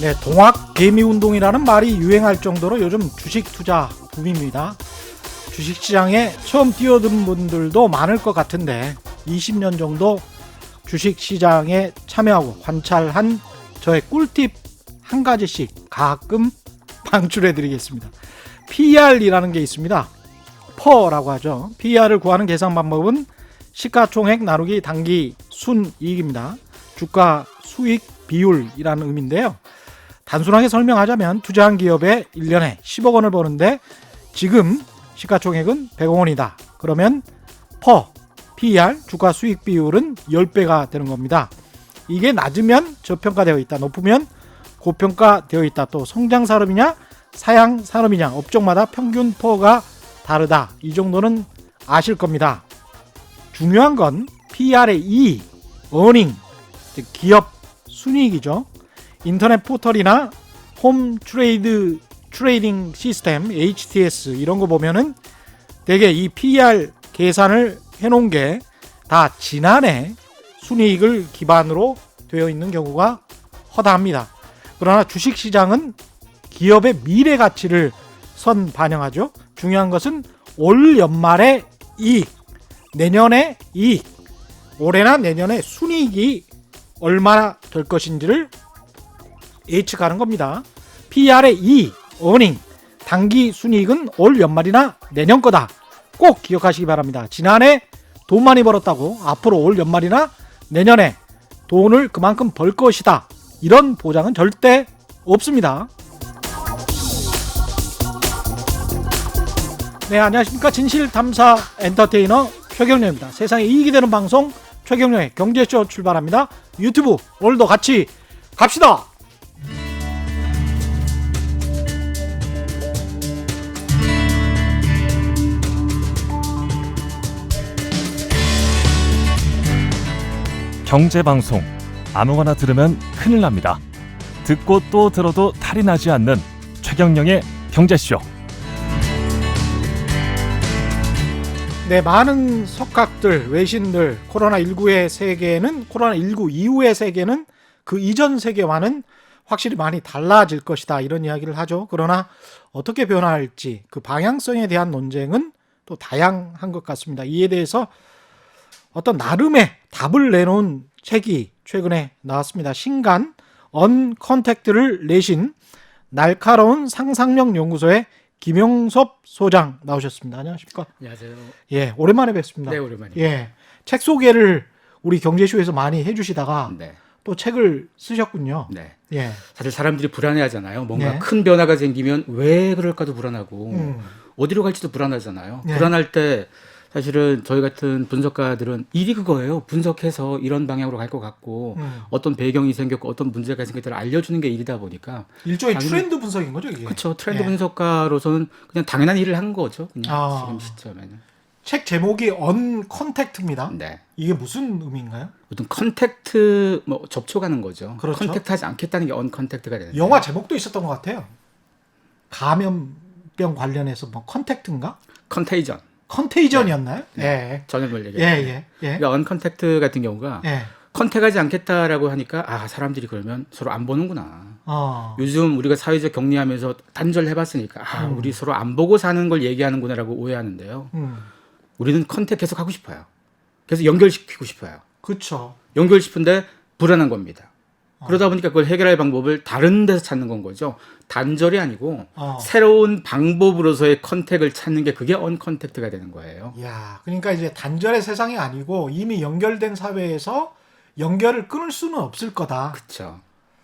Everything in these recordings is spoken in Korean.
네, 동학 개미 운동이라는 말이 유행할 정도로 요즘 주식 투자 붐입니다. 주식시장에 처음 뛰어든 분들도 많을 것 같은데 20년 정도 주식시장에 참여하고 관찰한 저의 꿀팁 한 가지씩 가끔 방출해 드리겠습니다. PER이라는 게 있습니다. 퍼라고 하죠. PER을 구하는 계산 방법은 시가총액 나누기 당기 순이익입니다. 주가 수익 비율이라는 의미인데요. 단순하게 설명하자면 투자한 기업에 1년에 10억 원을 버는데 지금 시가총액은 100억 원이다. 그러면 PER 주가 수익 비율은 10배가 되는 겁니다. 이게 낮으면 저평가되어 있다. 높으면 고평가되어 있다. 또 성장 산업이냐 사양 산업이냐 업종마다 평균 퍼가 다르다. 이 정도는 아실 겁니다. 중요한 건 PER의 E, earning, 즉 기업 순이익이죠. 인터넷 포털이나 홈 트레이딩 시스템 HTS 이런 거 보면은 되게 이 PER 계산을 해놓은 게 다 지난해 순이익을 기반으로 되어 있는 경우가 허다합니다. 그러나 주식시장은 기업의 미래 가치를 반영하죠. 중요한 것은 올 연말의 이익, 내년의 이익, 올해나 내년의 순이익이 얼마나 될 것인지를 예측하는 겁니다. PER의 E, earning, 단기 순이익은 올 연말이나 내년 거다. 꼭 기억하시기 바랍니다. 지난해 돈 많이 벌었다고 앞으로 올 연말이나 내년에 돈을 그만큼 벌 것이다. 이런 보장은 절대 없습니다. 네, 안녕하십니까. 진실탐사 엔터테이너 최경련입니다. 세상에 이익이 되는 방송 최경련의 경제쇼 출발합니다. 유튜브 오늘도 같이 갑시다. 경제방송 아무거나 들으면 큰일 납니다. 듣고 또 들어도 탈이 나지 않는 최경영의 경제쇼. 네, 많은 석학들, 외신들, 코로나19의 세계는 코로나19 이후의 세계는 그 이전 세계와는 확실히 많이 달라질 것이다. 이런 이야기를 하죠. 그러나 어떻게 변화할지 그 방향성에 대한 논쟁은 또 다양한 것 같습니다. 이에 대해서 어떤 나름의 답을 내놓은 책이 최근에 나왔습니다. 신간 언컨택트를 내신 날카로운 상상력 연구소의 김용섭 소장 나오셨습니다. 안녕하십니까? 안녕하세요. 예, 오랜만에 뵙습니다. 네, 오랜만입니다. 예, 책 소개를 우리 경제쇼에서 많이 해주시다가 네. 또 책을 쓰셨군요. 네. 예, 사실 사람들이 불안해하잖아요. 뭔가 네. 큰 변화가 생기면 왜 그럴까도 불안하고 어디로 갈지도 불안하잖아요. 네. 불안할 때 사실은 저희 같은 분석가들은 일이 그거예요. 분석해서 이런 방향으로 갈 것 같고 어떤 배경이 생겼고 어떤 문제가 생겼다를 알려주는 게 일이다 보니까 일종의 트렌드 분석인 거죠, 이게. 그렇죠. 트렌드 예. 분석가로서는 그냥 당연한 일을 한 거죠. 그냥 아. 지금 시점에는. 책 제목이 언컨택트입니다. 네. 이게 무슨 의미인가요? 어떤 컨택트 뭐 접촉하는 거죠. 그렇죠. 컨택트하지 않겠다는 게 언컨택트가 되는. 영화 제목도 있었던 것 같아요. 감염병 관련해서 뭐 컨택트인가? 컨테이전. 컨테이전이었나요? 네. 예. 전염을 예, 얘기해요. 예, 예. 그러니까 언컨택트 같은 경우가 예. 컨택하지 않겠다라고 하니까 아 사람들이 그러면 서로 안 보는구나. 요즘 우리가 사회적 격리하면서 단절해봤으니까 아 우리 서로 안 보고 사는 걸 얘기하는구나라고 오해하는데요. 우리는 컨택 계속 하고 싶어요. 그래서 연결시키고 싶어요. 그렇죠. 연결시키는데 불안한 겁니다. 그러다 보니까 그걸 해결할 방법을 다른 데서 찾는 건 거죠. 단절이 아니고 새로운 방법으로서의 컨택을 찾는 게 그게 언컨택트가 되는 거예요. 야, 그러니까 이제 단절의 세상이 아니고 이미 연결된 사회에서 연결을 끊을 수는 없을 거다. 그렇죠.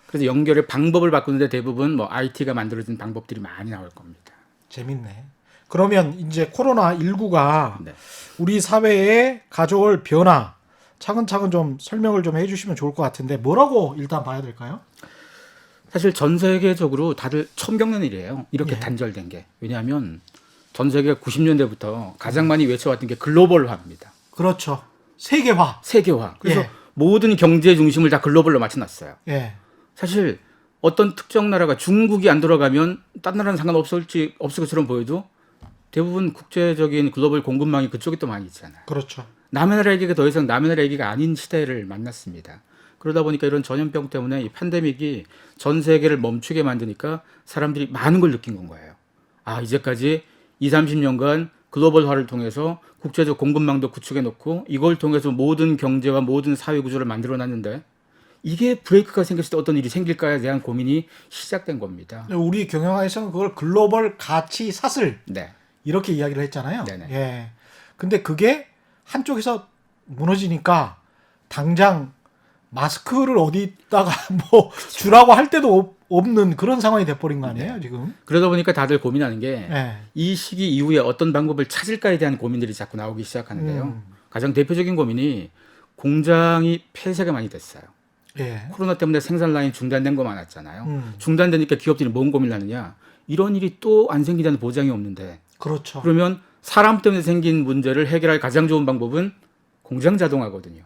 그래서 연결의 방법을 바꾸는데 대부분 뭐 IT가 만들어진 방법들이 많이 나올 겁니다. 재밌네. 그러면 이제 코로나19가 네. 우리 사회에 가져올 변화 차근차근 좀 설명을 좀 해주시면 좋을 것 같은데 뭐라고 일단 봐야 될까요? 사실 전 세계적으로 다들 처음 겪는 일이에요. 이렇게 예. 단절된 게. 왜냐하면 전 세계가 90년대부터 가장 많이 외쳐왔던 게 글로벌화입니다. 그렇죠. 세계화. 세계화. 그래서 예. 모든 경제 중심을 다 글로벌로 맞춰놨어요. 예. 사실 어떤 특정 나라가 중국이 안 돌아가면 딴 나라는 상관없을 것처럼 보여도 대부분 국제적인 글로벌 공급망이 그쪽에 또 많이 있잖아요. 그렇죠. 남의 나라 얘기가 더 이상 남의 나라 얘기가 아닌 시대를 만났습니다. 그러다 보니까 이런 전염병 때문에 이 팬데믹이 전 세계를 멈추게 만드니까 사람들이 많은 걸 느낀 건 거예요. 아, 이제까지 20, 30년간 글로벌화를 통해서 국제적 공급망도 구축해 놓고 이걸 통해서 모든 경제와 모든 사회 구조를 만들어 놨는데 이게 브레이크가 생겼을 때 어떤 일이 생길까에 대한 고민이 시작된 겁니다. 우리 경영학에서는 그걸 글로벌 가치 사슬 네. 이렇게 이야기를 했잖아요. 네네. 예. 근데 그게 한쪽에서 무너지니까 당장 마스크를 어디다가 뭐 주라고 할 때도 없는 그런 상황이 돼버린 거 아니에요, 지금? 그러다 보니까 다들 고민하는 게 이 예. 시기 이후에 어떤 방법을 찾을까에 대한 고민들이 자꾸 나오기 시작하는데요. 가장 대표적인 고민이 공장이 폐쇄가 많이 됐어요. 예. 코로나 때문에 생산 라인 중단된 거 많았잖아요. 중단되니까 기업들이 뭔 고민을 하느냐. 이런 일이 또 안 생기다는 보장이 없는데 그렇죠. 그러면 사람 때문에 생긴 문제를 해결할 가장 좋은 방법은 공장 자동화거든요.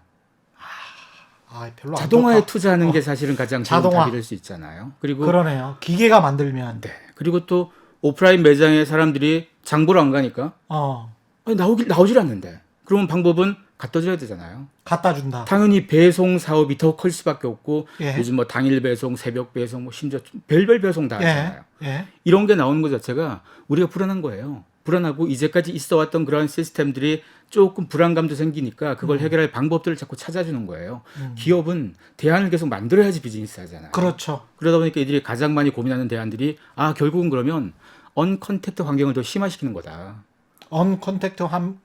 아, 별로 안 자동화에 좋다. 투자하는 게 사실은 가장 좋은 자동화. 답이 될 수 있잖아요. 그리고 그러네요. 기계가 만들면. 네. 그리고 또 오프라인 매장에 사람들이 장 보러 안 가니까 아니, 나오질 않는데. 그러면 방법은 갖다 줘야 되잖아요. 갖다 준다. 당연히 배송 사업이 더 클 수밖에 없고 예. 요즘 뭐 당일 배송, 새벽 배송, 뭐 심지어 별별 배송 다 하잖아요. 예. 이런 게 나오는 것 자체가 우리가 불안한 거예요. 불안하고 이제까지 있어왔던 그런 시스템들이 조금 불안감도 생기니까 그걸 해결할 방법들을 자꾸 찾아주는 거예요. 기업은 대안을 계속 만들어야지 비즈니스 하잖아요. 그렇죠. 그러다 보니까 이들이 가장 많이 고민하는 대안들이 아, 결국은 그러면 언컨택트 환경을 더 심화시키는 거다. 언컨택트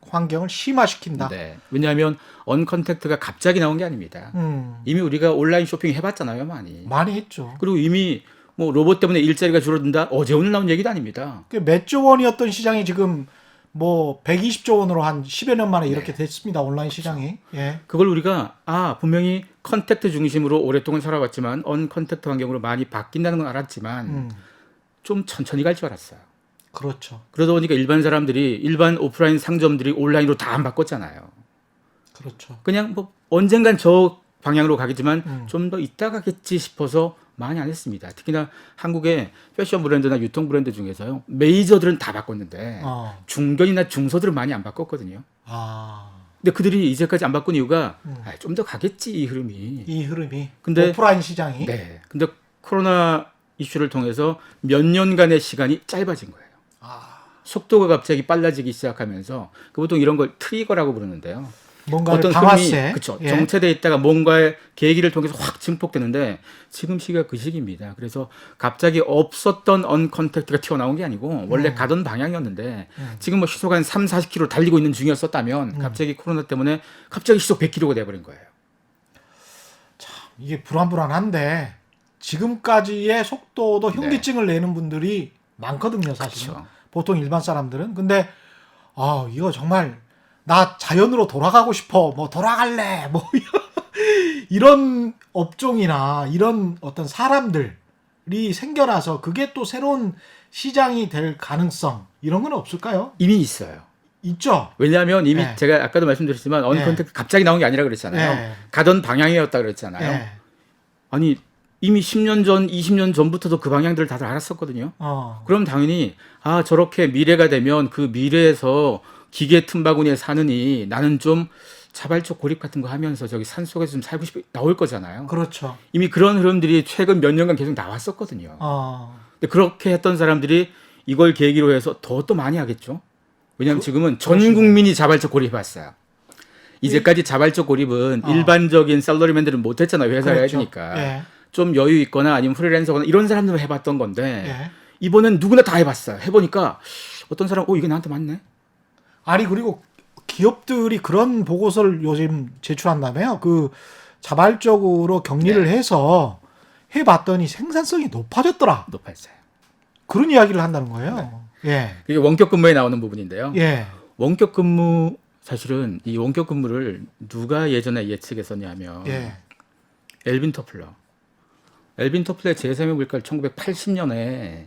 환경을 심화시킨다. 네. 왜냐하면 언컨택트가 갑자기 나온 게 아닙니다. 음. 이미 우리가 온라인 쇼핑 해봤잖아요, 많이. 많이 했죠. 그리고 이미 뭐 로봇 때문에 일자리가 줄어든다. 어제 오늘 나온 얘기도 아닙니다. 몇 조 원이었던 시장이 지금 뭐 120조 원으로 한 10여 년 만에 이렇게 됐습니다. 온라인 시장이. 예. 그걸 우리가 아, 분명히 컨택트 중심으로 오랫동안 살아왔지만 언컨택트 환경으로 많이 바뀐다는 건 알았지만 좀 천천히 갈 줄 알았어요. 그렇죠. 그러다 보니까 일반 사람들이 일반 오프라인 상점들이 온라인으로 다 안 바꿨잖아요. 그렇죠. 그냥 뭐 언젠간 저 방향으로 가겠지만 좀 더 있다 가겠지 싶어서 많이 안 했습니다. 특히나 한국의 패션 브랜드나 유통 브랜드 중에서요. 메이저들은 다 바꿨는데 중견이나 중소들은 많이 안 바꿨거든요. 아. 근데 그들이 이제까지 안 바꾼 이유가 좀 더 가겠지 이 흐름이. 이 흐름이. 근데 오프라인 시장이. 네. 근데 코로나 이슈를 통해서 몇 년간의 시간이 짧아진 거예요. 속도가 갑자기 빨라지기 시작하면서 그 보통 이런 걸 트리거라고 부르는데요. 뭔가를 어떤 방아쇠. 흐름이 그렇죠. 예. 정체돼 있다가 뭔가의 계기를 통해서 확 증폭되는데 지금 시기가 그 시기입니다. 그래서 갑자기 없었던 언컨택트가 튀어나온 게 아니고 원래 가던 방향이었는데 지금 뭐 시속 한 3, 40km 달리고 있는 중이었었다면 갑자기 코로나 때문에 갑자기 시속 100km가 돼버린 거예요. 이게 불안불안한데 지금까지의 속도도 현기증을 내는 분들이 많거든요, 사실은. 그렇죠. 보통 일반 사람들은. 근데 이거 정말 나 자연으로 돌아가고 싶어. 뭐 돌아갈래. 뭐 이런 업종이나 이런 어떤 사람들이 생겨나서 그게 또 새로운 시장이 될 가능성 이런 건 없을까요? 이미 있어요. 있죠. 왜냐하면 이미 네. 제가 아까도 말씀드렸지만 언컨택트 갑자기 나온 게 아니라 그랬잖아요. 네. 가던 방향이었다 그랬잖아요. 예. 아니 이미 10년 전, 20년 전부터도 그 방향들을 다들 알았었거든요. 그럼 당연히 아 저렇게 미래가 되면 그 미래에서 기계 틈바구니에 사느니 나는 좀 자발적 고립 같은 거 하면서 저기 산속에서 좀 살고 싶어 나올 거잖아요. 그렇죠. 이미 그런 흐름들이 최근 몇 년간 계속 나왔었거든요. 근데 그렇게 했던 사람들이 이걸 계기로 해서 더 또 많이 하겠죠. 왜냐하면 지금은 전 국민이 자발적 고립해왔어요. 이제까지 자발적 고립은 일반적인 샐러리맨들은 못했잖아요. 회사에 해야 그렇죠. 되니까. 예. 좀 여유 있거나 아니면 프리랜서거나 이런 사람들은 해봤던 건데 예. 이번엔 누구나 다 해봤어요. 해보니까 어떤 사람 이게 나한테 맞네. 아니 그리고 기업들이 그런 보고서를 요즘 제출한다며요. 그 자발적으로 격리를 해서 해봤더니 생산성이 높아졌더라. 높아졌어요. 그런 이야기를 한다는 거예요. 예. 이게 원격 근무에 나오는 부분인데요. 예. 원격 근무 사실은 이 원격 근무를 누가 예전에 예측했었냐면 예. 엘빈 토플러. 엘빈 토플러의 제3의 물가를 1980년에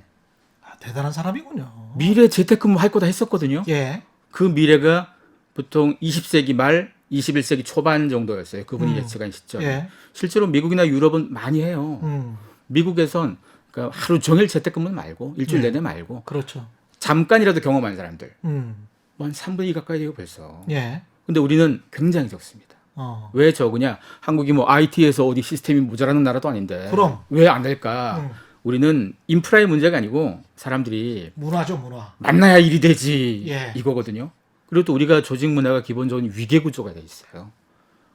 대단한 사람이군요. 미래 재택근무 할 거다 했었거든요. 예. 그 미래가 보통 20세기 말 21세기 초반 정도였어요. 그분이 예측한 시점. 예. 실제로 미국이나 유럽은 많이 해요. 미국에선 그러니까 하루 종일 재택근무 말고 일주일 내내 말고 그렇죠. 잠깐이라도 경험한 사람들 음. 뭐 한 3분의 2 가까이 돼요 벌써. 예. 근데 우리는 굉장히 적습니다. 왜 적으냐? 한국이 뭐 IT에서 어디 시스템이 모자라는 나라도 아닌데 그럼. 왜 안 될까? 우리는 인프라의 문제가 아니고 사람들이 문화죠, 문화. 만나야 일이 되지 예. 이거거든요. 그리고 또 우리가 조직 문화가 기본적인 위계 구조가 돼 있어요.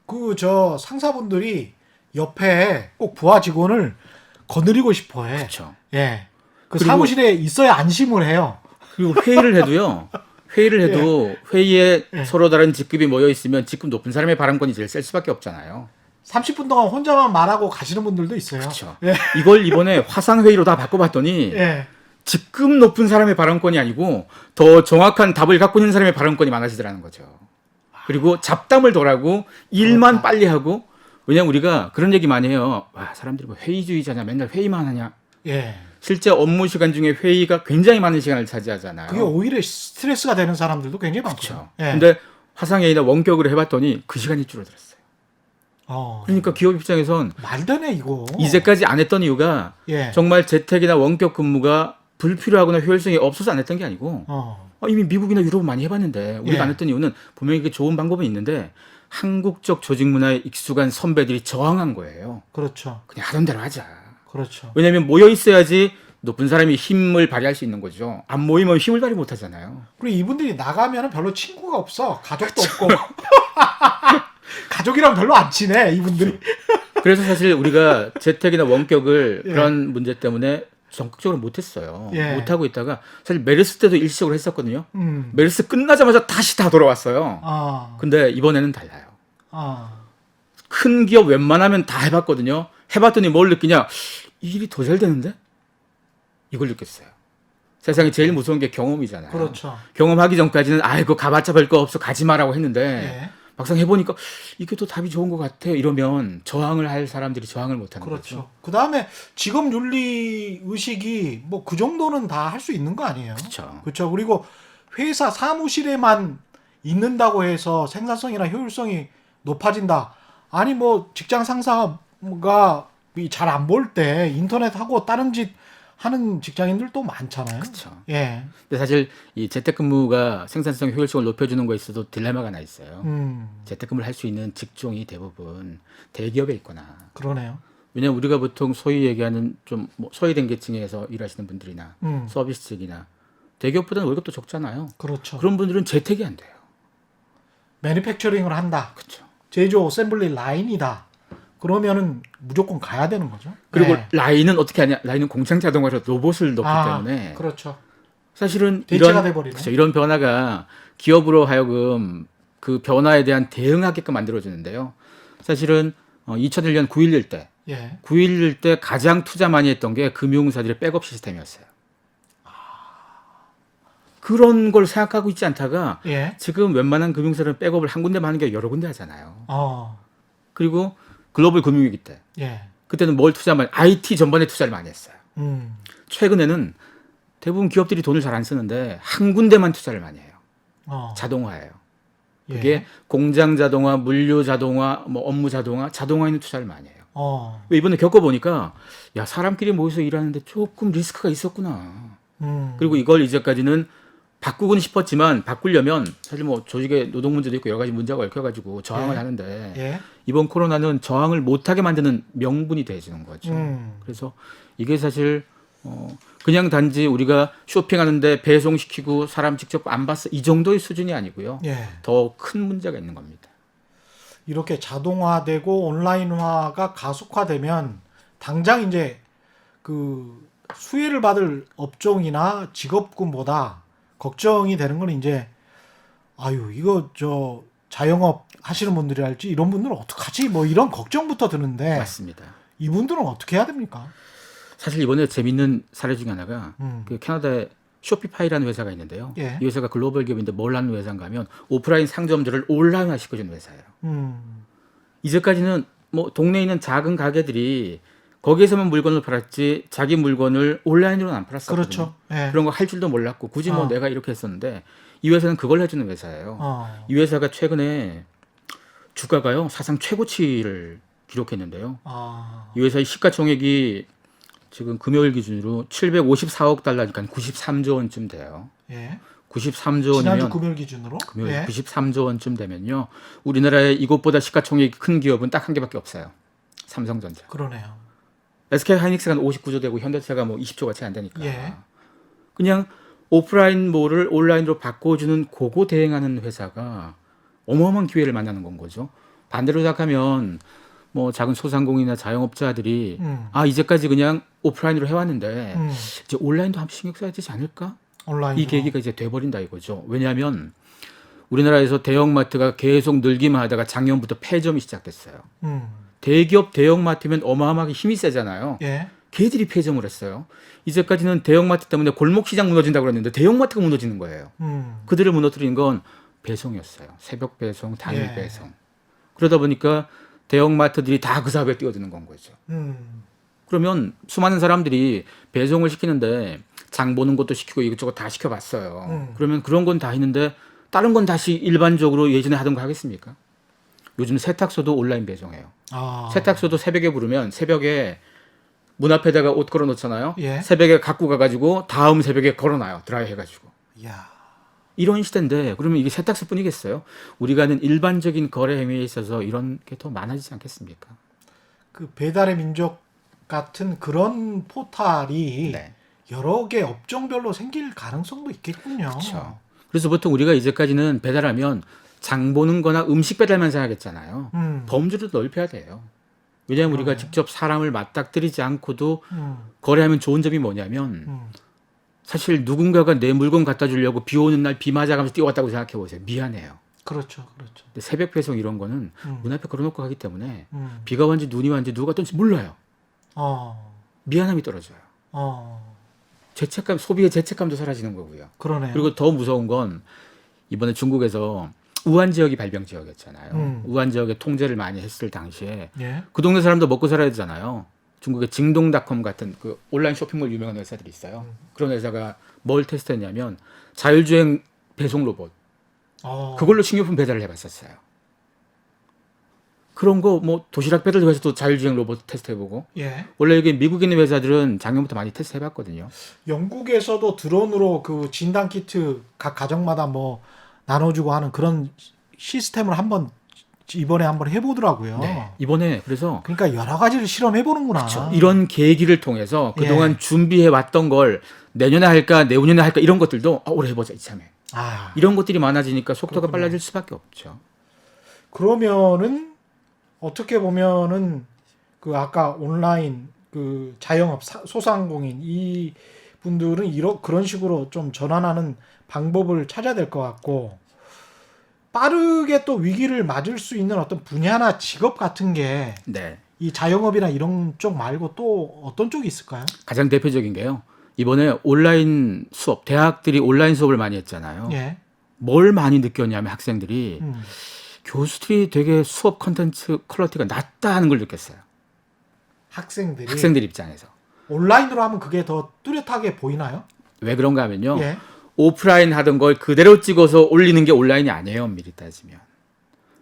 그 저 상사분들이 옆에 꼭 부하 직원을 거느리고 싶어해. 그렇죠. 예. 그 그리고- 사무실에 있어야 안심을 해요. 그리고 회의를 해도요. 회의를 해도 회의에 예. 서로 다른 직급이 모여 있으면 직급 높은 사람의 발언권이 제일 셀 수밖에 없잖아요. 30분 동안 혼자만 말하고 가시는 분들도 있어요. 그렇죠. 예. 이걸 이번에 화상 회의로 다 바꿔봤더니 예. 직급 높은 사람의 발언권이 아니고 더 정확한 답을 갖고 있는 사람의 발언권이 많아지더라는 거죠. 그리고 잡담을 덜 하고 일만 빨리 하고 왜냐면 우리가 그런 얘기 많이 해요. 와, 사람들이 뭐 회의주의자냐 맨날 회의만 하냐. 예. 실제 업무 시간 중에 회의가 굉장히 많은 시간을 차지하잖아요. 그게 오히려 스트레스가 되는 사람들도 굉장히 많죠. 그렇죠. 예. 근데 화상회의나 원격으로 해봤더니 그 시간이 줄어들었어요. 그러니까 기업 입장에선 말되네 이거. 이제까지 안 했던 이유가 예. 정말 재택이나 원격 근무가 불필요하거나 효율성이 없어서 안 했던 게 아니고 이미 미국이나 유럽은 많이 해봤는데 우리가 예. 안 했던 이유는 분명히 이게 좋은 방법은 있는데 한국적 조직 문화에 익숙한 선배들이 저항한 거예요. 그렇죠. 그냥 하던 대로 하자. 그렇죠. 왜냐하면 모여 있어야지 높은 사람이 힘을 발휘할 수 있는 거죠. 안 모이면 힘을 발휘 못 하잖아요. 그리고 이분들이 나가면 별로 친구가 없어. 가족도 없고. 가족이랑 별로 안 친해 이분들이. 그래서 사실 우리가 재택이나 원격을 예. 그런 문제 때문에 적극적으로 못했어요. 예. 못하고 있다가 사실 메르스 때도 일시적으로 했었거든요. 음. 메르스 끝나자마자 다시 다 돌아왔어요. 아. 근데 이번에는 달라요. 아. 큰 기업 웬만하면 다 해봤거든요. 해봤더니 뭘 느끼냐? 이 일이 더 잘 되는데? 이걸 느꼈어요. 세상에 제일 무서운 게 경험이잖아요. 그렇죠. 경험하기 전까지는 아이고 가봤자 별거 없어 가지 마라고 했는데 예. 막상 해보니까 이게 또 답이 좋은 것 같아 이러면 저항을 할 사람들이 저항을 못하는 그렇죠. 거죠. 그 다음에 직업 윤리 의식이 뭐 그 정도는 다 할 수 있는 거 아니에요? 그렇죠. 그렇죠. 그리고 회사 사무실에만 있는다고 해서 생산성이나 효율성이 높아진다. 아니 뭐 직장 상사가 잘 안 볼 때 인터넷 하고 다른 짓 하는 직장인들도 많잖아요. 그렇죠. 예. 근데 사실 이 재택근무가 생산성 효율성을 높여주는 거에 있어도 딜레마가 하나 있어요. 재택근무를 할 수 있는 직종이 대부분 대기업에 있거나. 그러네요. 왜냐면 우리가 보통 소위 얘기하는 좀 뭐 소외된 계층에서 일하시는 분들이나 서비스 직이나 대기업보다는 월급도 적잖아요. 그렇죠. 그런 분들은 재택이 안 돼요. 매니팩처링을 한다. 그렇죠. 제조 어셈블리 라인이다. 그러면은 무조건 가야 되는 거죠. 그리고 네. 라인은 어떻게 하냐? 라인은 공장 자동화로 로봇을 넣기 때문에 그렇죠. 사실은 대체가 돼버리네. 그렇죠. 이런 변화가 기업으로 하여금 그 변화에 대한 대응하게끔 만들어주는데요. 사실은 2001년 9.11 때, 예. 9.11 때 가장 투자 많이 했던 게 금융사들의 백업 시스템이었어요. 그런 걸 생각하고 있지 않다가 예. 지금 웬만한 금융사들은 백업을 한 군데만 하는 게 여러 군데 하잖아요. 그리고 글로벌 금융위기 때 예. 그때는 뭘 투자만 IT 전반에 투자를 많이 했어요. 음. 최근에는 대부분 기업들이 돈을 잘 안 쓰는데 한 군데만 투자를 많이 해요. 자동화예요. 예. 그게 공장 자동화, 물류 자동화, 뭐 업무 자동화, 자동화에 있는 투자를 많이 해요. 이번에 겪어보니까 야 사람끼리 모여서 일하는데 조금 리스크가 있었구나. 그리고 이걸 이제까지는 바꾸고는 싶었지만 바꾸려면 사실 뭐 조직의 노동 문제도 있고 여러 가지 문제가 얽혀가지고 저항을 예. 하는데 예. 이번 코로나는 저항을 못하게 만드는 명분이 되어주는 거죠. 그래서 이게 사실 그냥 단지 우리가 쇼핑하는데 배송시키고 사람 직접 안 봤어 이 정도의 수준이 아니고요. 예. 더 큰 문제가 있는 겁니다. 이렇게 자동화되고 온라인화가 가속화되면 당장 이제 그 수혜를 받을 업종이나 직업군보다 걱정이 되는 건 이제 아유 이거 저 자영업 하시는 분들이 할지 이런 분들은 어떡하지 뭐 이런 걱정부터 드는데 맞습니다. 이분들은 어떻게 해야 됩니까? 사실 이번에 재밌는 사례 중에 하나가 그 캐나다에 쇼피파이라는 회사가 있는데요. 예. 이 회사가 글로벌 기업인데 뭘 하는 회사인가 하면 오프라인 상점들을 온라인화 시켜주는 회사예요. 이제까지는 뭐 동네에 있는 작은 가게들이 거기에서만 물건을 팔았지 자기 물건을 온라인으로는 안 팔았었거든요. 그렇죠. 예. 그런 거 할 줄도 몰랐고 굳이 뭐 내가 이렇게 했었는데 이 회사는 그걸 해주는 회사예요. 이 회사가 최근에 주가가요 사상 최고치를 기록했는데요. 이 회사의 시가총액이 지금 금요일 기준으로 754억 달러니까 93조 원쯤 돼요. 예. 93조 지난주 원이면 금요일 기준으로. 예. 93조 원쯤 되면요. 우리나라에 이것보다 시가총액이 큰 기업은 딱 한 개밖에 없어요. 삼성전자. 그러네요. SK 하이닉스가 59조 되고 현대차가 뭐 20조가 채 안 되니까. 예. 그냥 오프라인 몰을 온라인으로 바꿔주는 그거 대행하는 회사가 어마어마한 기회를 만나는 건 거죠. 반대로 생각하면 뭐 작은 소상공인이나 자영업자들이 이제까지 그냥 오프라인으로 해왔는데 이제 온라인도 한번 신경 써야 되지 않을까? 온라인. 이 계기가 이제 돼버린다 이거죠. 왜냐하면 우리나라에서 대형마트가 계속 늘기만 하다가 작년부터 폐점이 시작됐어요. 대기업 대형마트면 어마어마하게 힘이 세잖아요. 예. 걔들이 폐점을 했어요. 이제까지는 대형마트 때문에 골목시장 무너진다고 그랬는데 대형마트가 무너지는 거예요. 그들을 무너뜨린 건 배송이었어요. 새벽 배송, 당일 예. 배송. 그러다 보니까 대형마트들이 다 그 사업에 뛰어드는 건 거죠. 그러면 수많은 사람들이 배송을 시키는데 장 보는 것도 시키고 이것저것 다 시켜봤어요. 그러면 그런 건 다 했는데 다른 건 다시 일반적으로 예전에 하던 거 하겠습니까? 요즘 세탁소도 온라인 배송해요. 세탁소도 새벽에 부르면 새벽에 문 앞에다가 옷 걸어 놓잖아요. 예. 새벽에 갖고 가가지고 다음 새벽에 걸어놔요. 드라이 해가지고. 야. 이런 시대인데 그러면 이게 세탁소뿐이겠어요? 우리가 하는 일반적인 거래 행위에 있어서 이런 게 더 많아지지 않겠습니까? 그 배달의 민족 같은 그런 포탈이 네. 여러 개 업종별로 생길 가능성도 있겠군요. 그렇죠. 그래서 보통 우리가 이제까지는 배달하면 장 보는 거나 음식 배달만 생각했잖아요. 범주를 넓혀야 돼요. 왜냐하면 우리가 직접 사람을 맞닥뜨리지 않고도 거래하면 좋은 점이 뭐냐면 사실 누군가가 내 물건 갖다 주려고 비 오는 날 비 맞아가면서 뛰어왔다고 생각해 보세요. 미안해요. 그렇죠. 그렇죠. 근데 새벽 배송 이런 거는 문 앞에 걸어놓고 가기 때문에 비가 왔는지 눈이 왔는지 누가 왔던지 몰라요. 미안함이 떨어져요. 죄책감, 소비의 죄책감도 사라지는 거고요. 그러네요. 그리고 더 무서운 건 이번에 중국에서 우한 지역이 발병 지역이었잖아요. 우한 지역에 통제를 많이 했을 당시에 예. 그 동네 사람도 먹고 살아야 되잖아요. 중국의 징동닷컴 같은 그 온라인 쇼핑몰 유명한 회사들이 있어요. 그런 회사가 뭘 테스트했냐면 자율주행 배송 로봇. 그걸로 식료품 배달을 해봤었어요. 그런 거 뭐 도시락 배달 회사도 자율주행 로봇 테스트해보고. 예. 원래 이게 미국에 있는 회사들은 작년부터 많이 테스트해봤거든요. 영국에서도 드론으로 그 진단 키트 각 가정마다 뭐 나눠주고 하는 그런 시스템을 이번에 한번 해보더라고요. 네. 이번에 그래서 그러니까 여러 가지를 실험해보는구나. 그렇죠. 이런 계기를 통해서 그동안 준비해 왔던 걸 내년에 할까 내후년에 할까 이런 것들도 올해 해보자 이참에. 이런 것들이 많아지니까 속도가 그렇군요. 빨라질 수밖에 없죠. 그러면은 어떻게 보면은 그 아까 온라인 그 자영업 소상공인 이 분들은 그런 식으로 좀 전환하는 방법을 찾아야 될 것 같고 빠르게 또 위기를 맞을 수 있는 어떤 분야나 직업 같은 게 이 자영업이나 이런 쪽 말고 또 어떤 쪽이 있을까요? 가장 대표적인 게요. 이번에 온라인 수업, 대학들이 온라인 수업을 많이 했잖아요. 예. 뭘 많이 느꼈냐면 학생들이 교수들이 되게 수업 컨텐츠 퀄리티가 낮다 하는 걸 느꼈어요. 학생들 입장에서. 온라인으로 하면 그게 더 뚜렷하게 보이나요? 왜 그런가 하면요. 예. 오프라인 하던 걸 그대로 찍어서 올리는 게 온라인이 아니에요. 미리 따지면.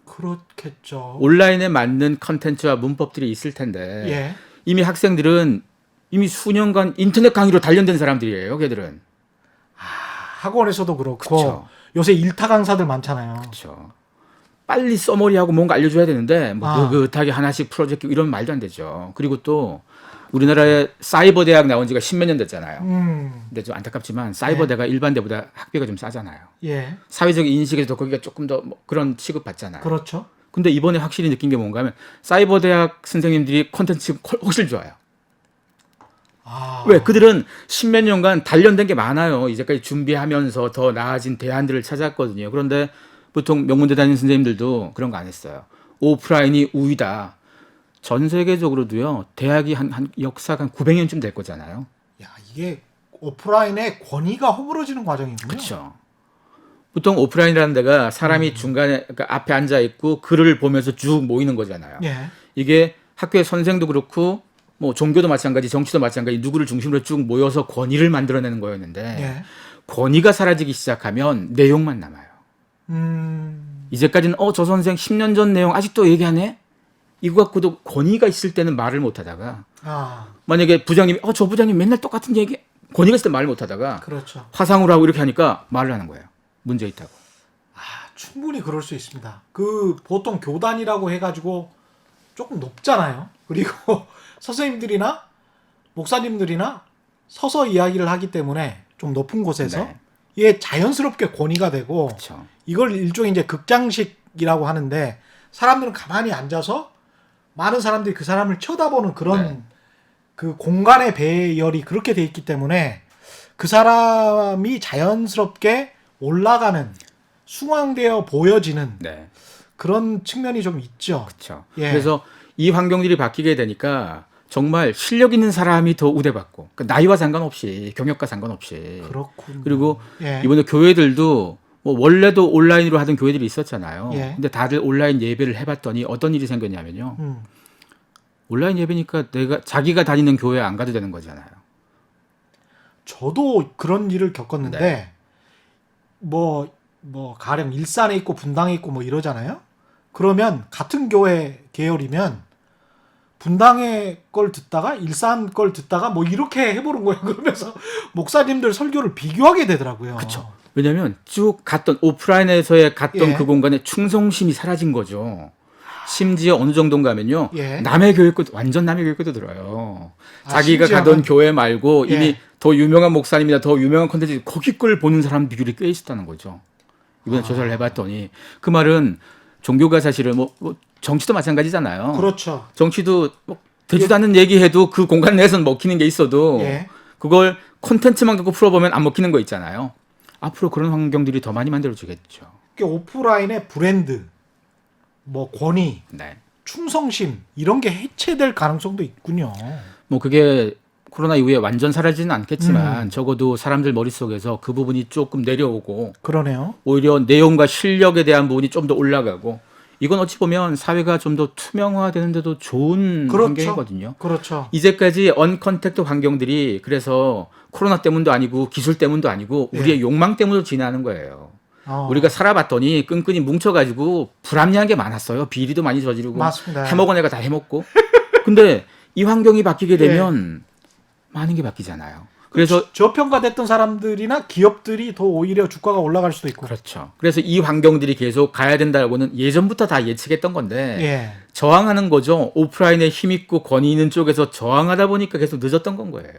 그렇겠죠. 온라인에 맞는 컨텐츠와 문법들이 있을 텐데 예. 이미 학생들은 이미 수년간 인터넷 강의로 단련된 사람들이에요. 걔들은. 학원에서도 그렇고 그쵸. 요새 일타 강사들 많잖아요. 그렇죠. 빨리 써머리하고 뭔가 알려줘야 되는데 뭐 느긋하게 하나씩 프로젝트 이런 말도 안 되죠. 그리고 또 우리나라에 사이버 대학 나온 지가 10몇 년 됐잖아요. 근데 좀 안타깝지만 사이버 대가 일반 대보다 학비가 좀 싸잖아요. 예. 사회적 인식에서 거기가 조금 더 뭐 그런 취급 받잖아요. 그렇죠. 근데 이번에 확실히 느낀 게 뭔가 하면 사이버 대학 선생님들이 콘텐츠 훨씬 좋아요. 왜? 그들은 십몇 년간 단련된 게 많아요. 이제까지 준비하면서 더 나아진 대안들을 찾았거든요. 그런데 보통 명문대 다니는 선생님들도 그런 거 안 했어요. 오프라인이 우위다. 전 세계적으로도요. 대학이 한 역사가 한 900년쯤 될 거잖아요. 야, 이게 오프라인의 권위가 허물어지는 과정이군요. 그렇죠. 보통 오프라인이라는 데가 사람이 중간에 그러니까 앞에 앉아 있고 글을 보면서 쭉 모이는 거잖아요. 예. 이게 학교의 선생도 그렇고 뭐 종교도 마찬가지, 정치도 마찬가지 누구를 중심으로 쭉 모여서 권위를 만들어내는 거였는데 예. 권위가 사라지기 시작하면 내용만 남아요. 이제까지는 저 선생 10년 전 내용 아직도 얘기하네? 이거 갖고도 권위가 있을 때는 말을 못 하다가 만약에 부장님이 저 부장님 맨날 똑같은 얘기 권위가 있을 때 말 못하다가 그렇죠. 화상으로 하고 이렇게 하니까 말을 하는 거예요. 문제 있다고. 충분히 그럴 수 있습니다. 그 보통 교단이라고 해가지고 조금 높잖아요. 그리고 선생님들이나 목사님들이나 서서 이야기를 하기 때문에 좀 높은 곳에서 네. 이게 자연스럽게 권위가 되고 그렇죠. 이걸 일종의 이제 극장식이라고 하는데 사람들은 가만히 앉아서 많은 사람들이 그 사람을 쳐다보는 그런 네. 그 공간의 배열이 그렇게 돼 있기 때문에 그 사람이 자연스럽게 올라가는 숭앙되어 보여지는 네. 그런 측면이 좀 있죠. 그렇죠. 예. 그래서 이 환경들이 바뀌게 되니까 정말 실력 있는 사람이 더 우대받고 그러니까 나이와 상관없이 경력과 상관없이 그렇군요. 그리고 예. 이번에 교회들도 뭐 원래도 온라인으로 하던 교회들이 있었잖아요. 예. 근데 다들 온라인 예배를 해봤더니 어떤 일이 생겼냐면요. 온라인 예배니까 자기가 다니는 교회 안 가도 되는 거잖아요. 저도 그런 일을 겪었는데 네. 뭐 가령 일산에 있고 분당에 있고 뭐 이러잖아요. 그러면 같은 교회 계열이면 분당의 걸 듣다가 일산 걸 듣다가 뭐 이렇게 해보는 거예요. 그러면서 목사님들 설교를 비교하게 되더라고요. 그렇죠. 왜냐하면 쭉 갔던 오프라인에서의 갔던 예. 그 공간에 충성심이 사라진 거죠. 심지어 어느 정도인가 하면요. 예. 남의 교회 것도 완전 남의 교회 것도 들어요. 아, 자기가 심지어는- 가던 교회 말고 예. 이미 더 유명한 목사님이나 더 유명한 콘텐츠 거기 걸 보는 사람 비율이 꽤 있었다는 거죠. 이번에 조사를 해봤더니 그 말은 종교가 사실은 뭐 정치도 마찬가지잖아요. 그렇죠. 정치도 뭐 되지도 않는 얘기해도 그 공간 내에서는 먹히는 게 있어도 예. 그걸 콘텐츠만 갖고 풀어보면 안 먹히는 거 있잖아요. 앞으로 그런 환경들이 더 많이 만들어지겠죠. 오프라인의 브랜드, 뭐 권위, 네. 충성심 이런 게 해체될 가능성도 있군요. 뭐 그게 코로나 이후에 완전 사라지는 않겠지만 적어도 사람들 머릿속에서 그 부분이 조금 내려오고 그러네요. 오히려 내용과 실력에 대한 부분이 좀 더 올라가고 이건 어찌 보면 사회가 좀 더 투명화되는데도 좋은 그렇죠. 환경이거든요. 그렇죠. 이제까지 언컨택트 환경들이 그래서 코로나 때문도 아니고 기술 때문도 아니고 우리의 욕망 때문으로 진화하는 거예요. 우리가 살아봤더니 끈끈이 뭉쳐가지고 불합리한 게 많았어요. 비리도 많이 저지르고 맞습니다. 해먹은 애가 다 해먹고. 근데 이 환경이 바뀌게 되면 많은 게 바뀌잖아요. 그래서 저평가됐던 사람들이나 기업들이 더 오히려 주가가 올라갈 수도 있고. 그렇죠. 그래서 이 환경들이 계속 가야 된다고는 예전부터 다 예측했던 건데 예. 저항하는 거죠. 오프라인에 힘있고 권위 있는 쪽에서 저항하다 보니까 계속 늦었던 건 거예요.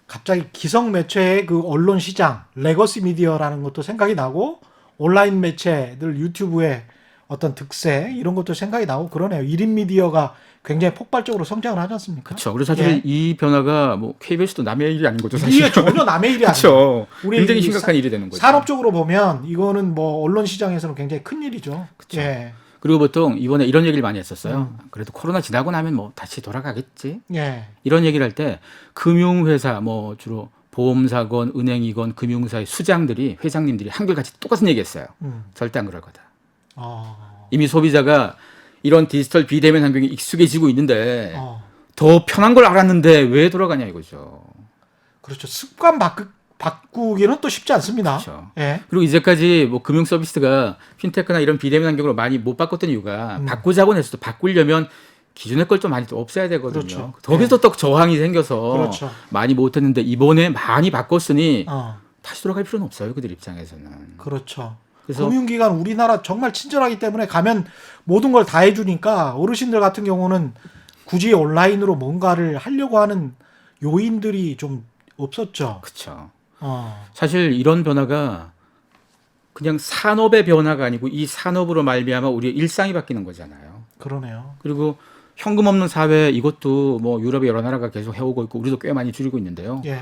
갑자기 기성 매체의 그 언론 시장, 레거시 미디어라는 것도 생각이 나고 온라인 매체들 유튜브의 어떤 득세 이런 것도 생각이 나고 그러네요. 1인 미디어가 굉장히 폭발적으로 성장을 하지 않습니까? 그렇죠. 그래서 사실 이 변화가 뭐 KBS도 남의 일이 아닌 거죠. 사실. 이게 전혀 남의 일이 아니에요. 그렇죠. 우리 굉장히 이 심각한 일이 되는 거죠. 산업적으로 보면 이거는 뭐 언론 시장에서는 굉장히 큰 일이죠. 그쵸. 예. 그리고 보통 이번에 이런 얘기를 많이 했었어요. 그래도 코로나 지나고 나면 뭐 다시 돌아가겠지. 예. 이런 얘기를 할 때 금융회사 뭐 주로 보험사건, 은행이건 금융사의 수장들이 회장님들이 한결같이 똑같은 얘기했어요. 절대 안 그럴 거다. 이미 소비자가 이런 디지털 비대면 환경에 익숙해지고 있는데 더 편한 걸 알았는데 왜 돌아가냐 이거죠. 그렇죠. 습관 바꾸기는 또 쉽지 않습니다. 그렇죠. 예. 그리고 이제까지 뭐 금융 서비스가 핀테크나 이런 비대면 환경으로 많이 못 바꿨던 이유가 바꾸자고 해서도 바꾸려면 기존의 걸 좀 많이 또 없애야 되거든요. 그렇죠. 거기서 또 저항이 생겨서 그렇죠. 많이 못했는데 이번에 많이 바꿨으니 어. 다시 돌아갈 필요는 없어요. 그들 입장에서는. 그렇죠. 그래서 금융기관 우리나라 정말 친절하기 때문에 가면 모든 걸 다 해주니까 어르신들 같은 경우는 굳이 온라인으로 뭔가를 하려고 하는 요인들이 좀 없었죠. 그렇죠. 사실 이런 변화가 그냥 산업의 변화가 아니고 이 산업으로 말미암아 우리의 일상이 바뀌는 거잖아요. 그러네요. 그리고 현금 없는 사회 이것도 뭐 유럽의 여러 나라가 계속 해오고 있고 우리도 꽤 많이 줄이고 있는데요. 예.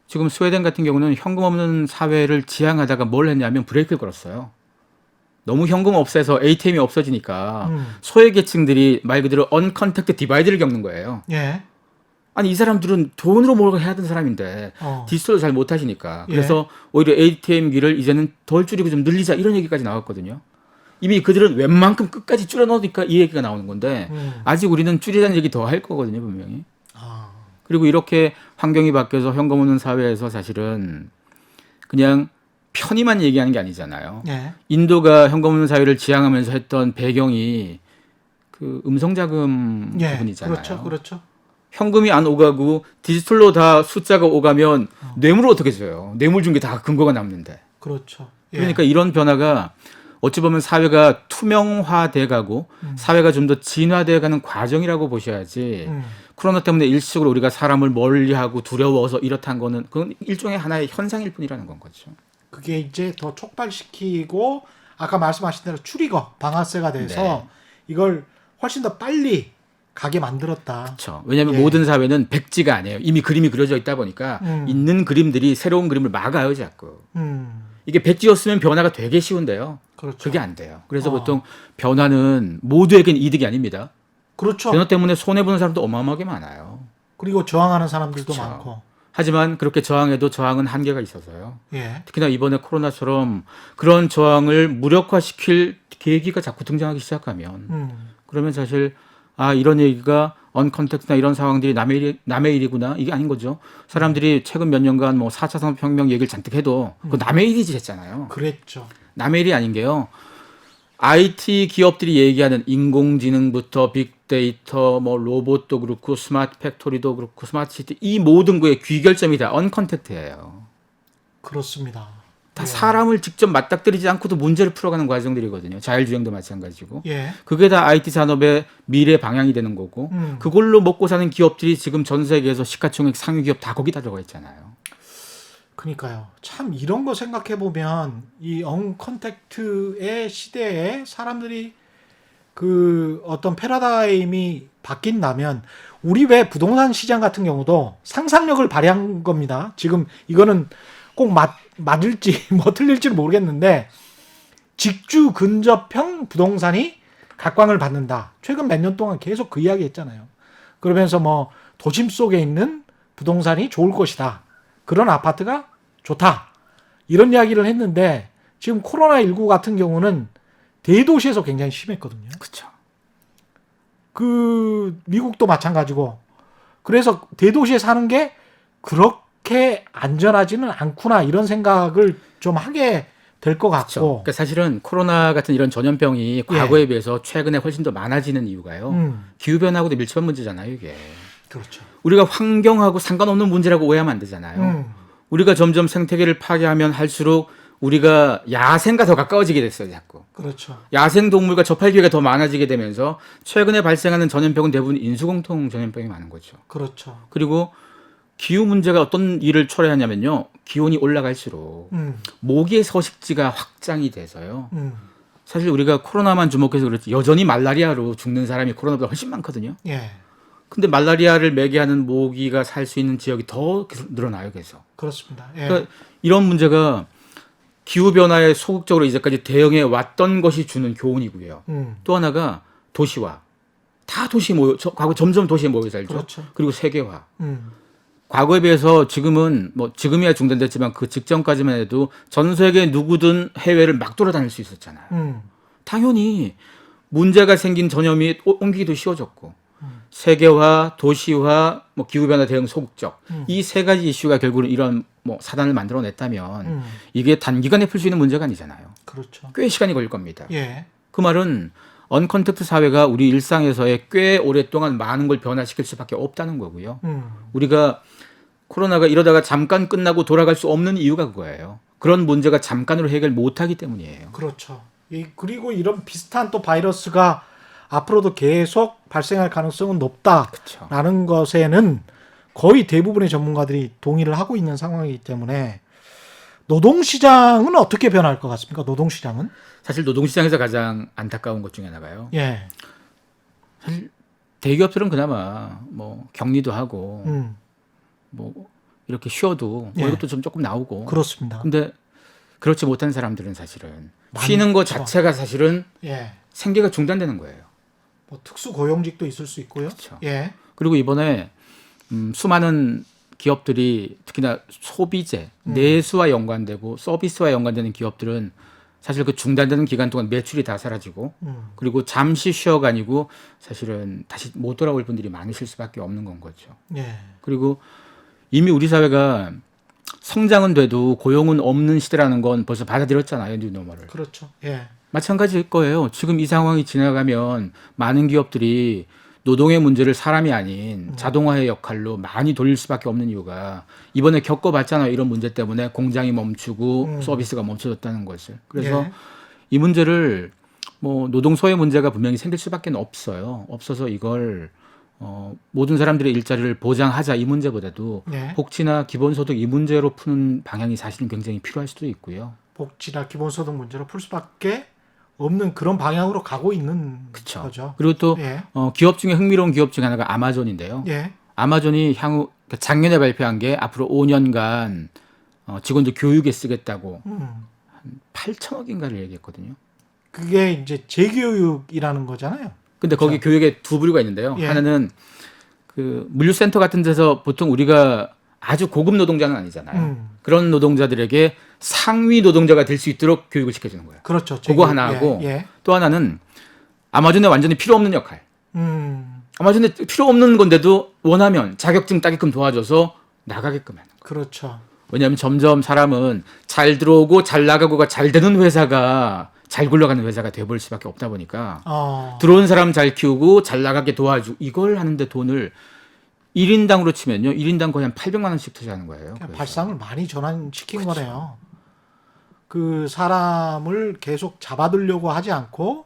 지금 스웨덴 같은 경우는 현금 없는 사회를 지향하다가 뭘 했냐면 브레이크를 걸었어요. 너무 현금 없애서 ATM이 없어지니까 소외계층들이 말 그대로 언컨택트 디바이드를 겪는 거예요. 예. 아니 이 사람들은 돈으로 뭘 해야 되는 사람인데 디지털도 잘 못하시니까 그래서 오히려 ATM기를 이제는 덜 줄이고 좀 늘리자 이런 얘기까지 나왔거든요. 이미 그들은 웬만큼 끝까지 줄여넣으니까 이 얘기가 나오는 건데 아직 우리는 줄이자는 얘기 더 할 거거든요 분명히. 그리고 이렇게 환경이 바뀌어서 현금 없는 사회에서 사실은 그냥 편의만 얘기하는 게 아니잖아요. 예. 인도가 현금 없는 사회를 지향하면서 했던 배경이 그 음성자금 예. 부분이잖아요. 그렇죠. 그렇죠. 현금이 안 오가고 디지털로 다 숫자가 오가면 뇌물을 어떻게 줘요? 뇌물 준 게 다 근거가 남는데. 그렇죠. 예. 그러니까 이런 변화가 어찌 보면 사회가 투명화돼 가고 사회가 좀 더 진화돼 가는 과정이라고 보셔야지 코로나 때문에 일시적으로 우리가 사람을 멀리하고 두려워서 이렇다는 거는 그건 일종의 하나의 현상일 뿐이라는 건 거죠. 그게 이제 더 촉발시키고 아까 말씀하신 대로 트리거, 방아쇠가 돼서 네. 이걸 훨씬 더 빨리 가게 만들었다. 그렇죠. 왜냐하면 예. 모든 사회는 백지가 아니에요. 이미 그림이 그려져 있다 보니까 있는 그림들이 새로운 그림을 막아요, 자꾸. 이게 백지였으면 변화가 되게 쉬운데요. 그렇죠. 그게 안 돼요. 그래서 보통 변화는 모두에겐 이득이 아닙니다. 그렇죠. 변화 때문에 손해보는 사람도 어마어마하게 많아요. 그리고 저항하는 사람들도 그렇죠. 많고. 하지만 그렇게 저항해도 저항은 한계가 있어서요. 예. 특히나 이번에 코로나처럼 그런 저항을 무력화시킬 계기가 자꾸 등장하기 시작하면 그러면 사실 이런 얘기가 언컨택트나 이런 상황들이 남의 일이구나 이게 아닌 거죠. 사람들이 최근 몇 년간 뭐 4차 산업혁명 얘기를 잔뜩 해도 그거 남의 일이지 했잖아요. 그랬죠. 남의 일이 아닌 게요. IT 기업들이 얘기하는 인공지능부터 빅데이터, 뭐 로봇도 그렇고 스마트 팩토리도 그렇고 스마트 시티 이 모든 거의 귀결점이 다 언컨택트예요. 그렇습니다. 다 사람을 직접 맞닥뜨리지 않고도 문제를 풀어가는 과정들이거든요. 자율주행도 마찬가지고. 예. 그게 다 IT 산업의 미래 방향이 되는 거고 그걸로 먹고 사는 기업들이 지금 전 세계에서 시가총액 상위 기업 다 거기다 들어가 있잖아요. 그러니까요. 참 이런 거 생각해 보면 이 언컨택트의 시대에 사람들이 그 어떤 패러다임이 바뀐다면 우리 왜 부동산 시장 같은 경우도 상상력을 발휘한 겁니다. 지금 이거는 꼭 맞을지 뭐 틀릴지는 모르겠는데 직주 근접형 부동산이 각광을 받는다. 최근 몇 년 동안 계속 그 이야기 했잖아요. 그러면서 뭐 도심 속에 있는 부동산이 좋을 것이다. 그런 아파트가 좋다. 이런 이야기를 했는데 지금 코로나19 같은 경우는 대도시에서 굉장히 심했거든요. 그렇죠. 그 미국도 마찬가지고 그래서 대도시에 사는 게 그렇게 안전하지는 않구나 이런 생각을 좀 하게 될 것 같고. 그렇죠. 그러니까 사실은 코로나 같은 이런 전염병이 과거에 비해서 최근에 훨씬 더 많아지는 이유가요. 기후변화하고도 밀접한 문제잖아요, 이게. 그렇죠. 우리가 환경하고 상관없는 문제라고 오해하면 안 되잖아요. 우리가 점점 생태계를 파괴하면 할수록 우리가 야생과 더 가까워지게 됐어요, 자꾸. 그렇죠. 야생 동물과 접할 기회가 더 많아지게 되면서 최근에 발생하는 전염병은 대부분 인수공통 전염병이 많은 거죠. 그렇죠. 그리고 기후 문제가 어떤 일을 초래하냐면요. 기온이 올라갈수록 모기의 서식지가 확장이 돼서요. 사실 우리가 코로나만 주목해서 그렇지 여전히 말라리아로 죽는 사람이 코로나보다 훨씬 많거든요. 예. 근데 말라리아를 매개하는 모기가 살 수 있는 지역이 더 늘어나요, 계속. 그렇습니다. 예. 그러니까 이런 문제가 기후변화에 소극적으로 이제까지 대응해 왔던 것이 주는 교훈이고요. 또 하나가 도시화. 다 도시에 과거 점점 도시에 모여 살죠. 그렇죠. 그리고 세계화. 과거에 비해서 지금은 뭐 지금이야 중단됐지만 그 직전까지만 해도 전 세계 누구든 해외를 막 돌아다닐 수 있었잖아요. 당연히 문제가 생긴 전염이 옮기기도 쉬워졌고 세계화, 도시화, 뭐 기후변화 대응 소극적 이 세 가지 이슈가 결국은 이런 뭐 사단을 만들어냈다면 이게 단기간에 풀 수 있는 문제가 아니잖아요. 그렇죠. 꽤 시간이 걸릴 겁니다. 예. 그 말은 언컨택트 사회가 우리 일상에서의 꽤 오랫동안 많은 걸 변화시킬 수밖에 없다는 거고요. 우리가 코로나가 이러다가 잠깐 끝나고 돌아갈 수 없는 이유가 그거예요. 그런 문제가 잠깐으로 해결 못하기 때문이에요. 그렇죠. 그리고 이런 비슷한 또 바이러스가 앞으로도 계속 발생할 가능성은 높다라는 것에는 거의 대부분의 전문가들이 동의를 하고 있는 상황이기 때문에 노동시장은 어떻게 변할 것 같습니까? 노동시장은? 사실 노동시장에서 가장 안타까운 것 중에 하나가요. 예. 사실 대기업들은 그나마 뭐 격리도 하고 뭐 이렇게 쉬어도 예. 월급도 좀 조금 나오고. 그렇습니다. 근데 그렇지 못한 사람들은 사실은 쉬는 것 자체가 사실은 예. 생계가 중단되는 거예요. 뭐 특수 고용직도 있을 수 있고요. 그렇죠. 예. 그리고 이번에 수많은 기업들이 특히나 소비재, 내수와 연관되고 서비스와 연관되는 기업들은 사실 그 중단되는 기간 동안 매출이 다 사라지고 그리고 잠시 쉬어가 아니고 사실은 다시 못 돌아올 분들이 많으실 수밖에 없는 건 거죠. 예. 그리고 이미 우리 사회가 성장은 돼도 고용은 없는 시대라는 건 벌써 받아들였잖아요, 뉴노멀을. 그렇죠. 예. 마찬가지일 거예요. 지금 이 상황이 지나가면 많은 기업들이 노동의 문제를 사람이 아닌 자동화의 역할로 많이 돌릴 수밖에 없는 이유가 이번에 겪어봤잖아요. 이런 문제 때문에 공장이 멈추고 서비스가 멈춰졌다는 것을. 그래서 예. 이 문제를 뭐 노동소의 문제가 분명히 생길 수밖에 없어요. 없어서 이걸 모든 사람들의 일자리를 보장하자 이 문제보다도 예. 복지나 기본소득 이 문제로 푸는 방향이 사실은 굉장히 필요할 수도 있고요. 복지나 기본소득 문제로 풀 수밖에 없는 그런 방향으로 가고 있는 그쵸. 거죠. 그리고 또 예. 기업 중에 흥미로운 기업 중에 하나가 아마존인데요. 예. 아마존이 향후 작년에 발표한 게 앞으로 5년간 직원들 교육에 쓰겠다고 8천억인가를 얘기했거든요. 그게 이제 재교육이라는 거잖아요. 근데 거기 교육에 두 부류가 있는데요. 예. 하나는 그 물류센터 같은 데서 보통 우리가 아주 고급 노동자는 아니잖아요. 그런 노동자들에게 상위 노동자가 될 수 있도록 교육을 시켜주는 거예요. 그렇죠. 그거 하나 하고 예. 예. 또 하나는 아마존에 완전히 필요 없는 역할. 아마존에 필요 없는 건데도 원하면 자격증 따게끔 도와줘서 나가게끔 하는 거예요. 그렇죠. 왜냐하면 점점 사람은 잘 들어오고 잘 나가고가 잘 되는 회사가 잘 굴러가는 회사가 돼버릴 수밖에 없다 보니까 들어온 사람 잘 키우고 잘 나가게 도와주고 이걸 하는데 돈을 1인당으로 치면요. 1인당 거의 한 800만 원씩 투자하는 거예요. 그러니까 발상을 많이 전환시킨 거네요. 그 사람을 계속 잡아두려고 하지 않고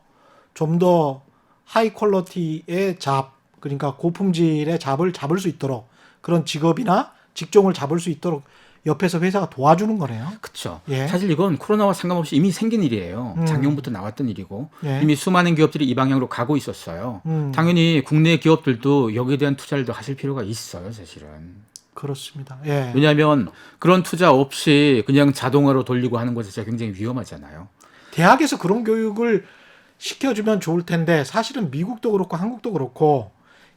좀 더 하이 퀄리티의 잡, 그러니까 고품질의 잡을 잡을 수 있도록 그런 직업이나 직종을 잡을 수 있도록 옆에서 회사가 도와주는 거네요. 그렇죠. 예. 사실 이건 코로나와 상관없이 이미 생긴 일이에요. 작년부터 나왔던 일이고 예. 이미 수많은 기업들이 이 방향으로 가고 있었어요. 당연히 국내 기업들도 여기에 대한 투자를 더 하실 필요가 있어요. 사실은. 그렇습니다. 예. 왜냐하면 그런 투자 없이 그냥 자동화로 돌리고 하는 것이 굉장히 위험하잖아요. 대학에서 그런 교육을 시켜주면 좋을 텐데 사실은 미국도 그렇고 한국도 그렇고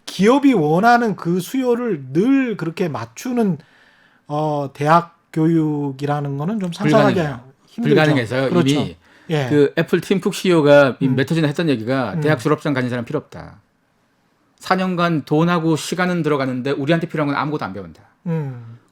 기업이 원하는 그 수요를 늘 그렇게 맞추는 대학 교육이라는 거는 좀 상상하기 힘들죠. 불가능해서요. 그렇죠. 이미 예. 그 애플 팀 쿡 CEO가 몇 해 전에 했던 얘기가 대학 졸업장 가진 사람 필요 없다. 4년간 돈하고 시간은 들어가는데 우리한테 필요한 건 아무것도 안 배운다.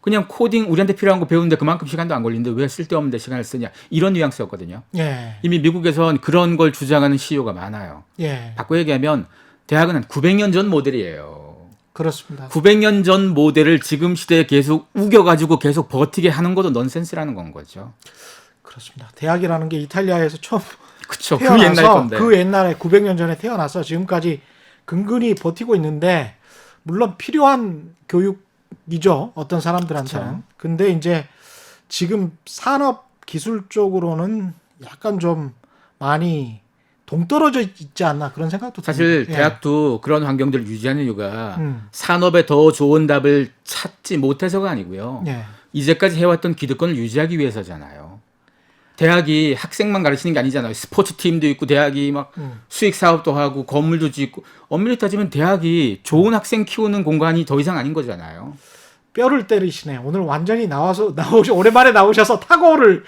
그냥 코딩 우리한테 필요한 거 배우는데 그만큼 시간도 안 걸리는데 왜 쓸데없는데 시간을 쓰냐. 이런 뉘앙스였거든요. 예. 이미 미국에선 그런 걸 주장하는 CEO가 많아요. 예. 바꿔 얘기하면 대학은 한 900년 전 모델이에요. 그렇습니다. 900년 전 모델을 지금 시대에 계속 우겨가지고 계속 버티게 하는 것도 넌센스라는 건 거죠. 그렇습니다. 대학이라는 게 이탈리아에서 처음 그쵸. 그 태어나서 옛날 건데. 그 옛날에 900년 전에 태어나서 지금까지 근근히 버티고 있는데 물론 필요한 교육이죠. 어떤 사람들한테는. 그쵸. 근데 이제 지금 산업 기술 쪽으로는 약간 좀 많이 동떨어져 있지 않나 그런 생각도 사실 듭니다. 대학도 그런 환경들을 유지하는 이유가 음. 산업에 더 좋은 답을 찾지 못해서가 아니고요. 예. 이제까지 해왔던 기득권을 유지하기 위해서잖아요. 대학이 학생만 가르치는 게 아니잖아요. 스포츠 팀도 있고 대학이 막 수익 사업도 하고 건물도 짓고 엄밀히 따지면 대학이 좋은 학생 키우는 공간이 더 이상 아닌 거잖아요. 뼈를 때리시네. 오늘 완전히 오랜만에 나오셔서 탁월을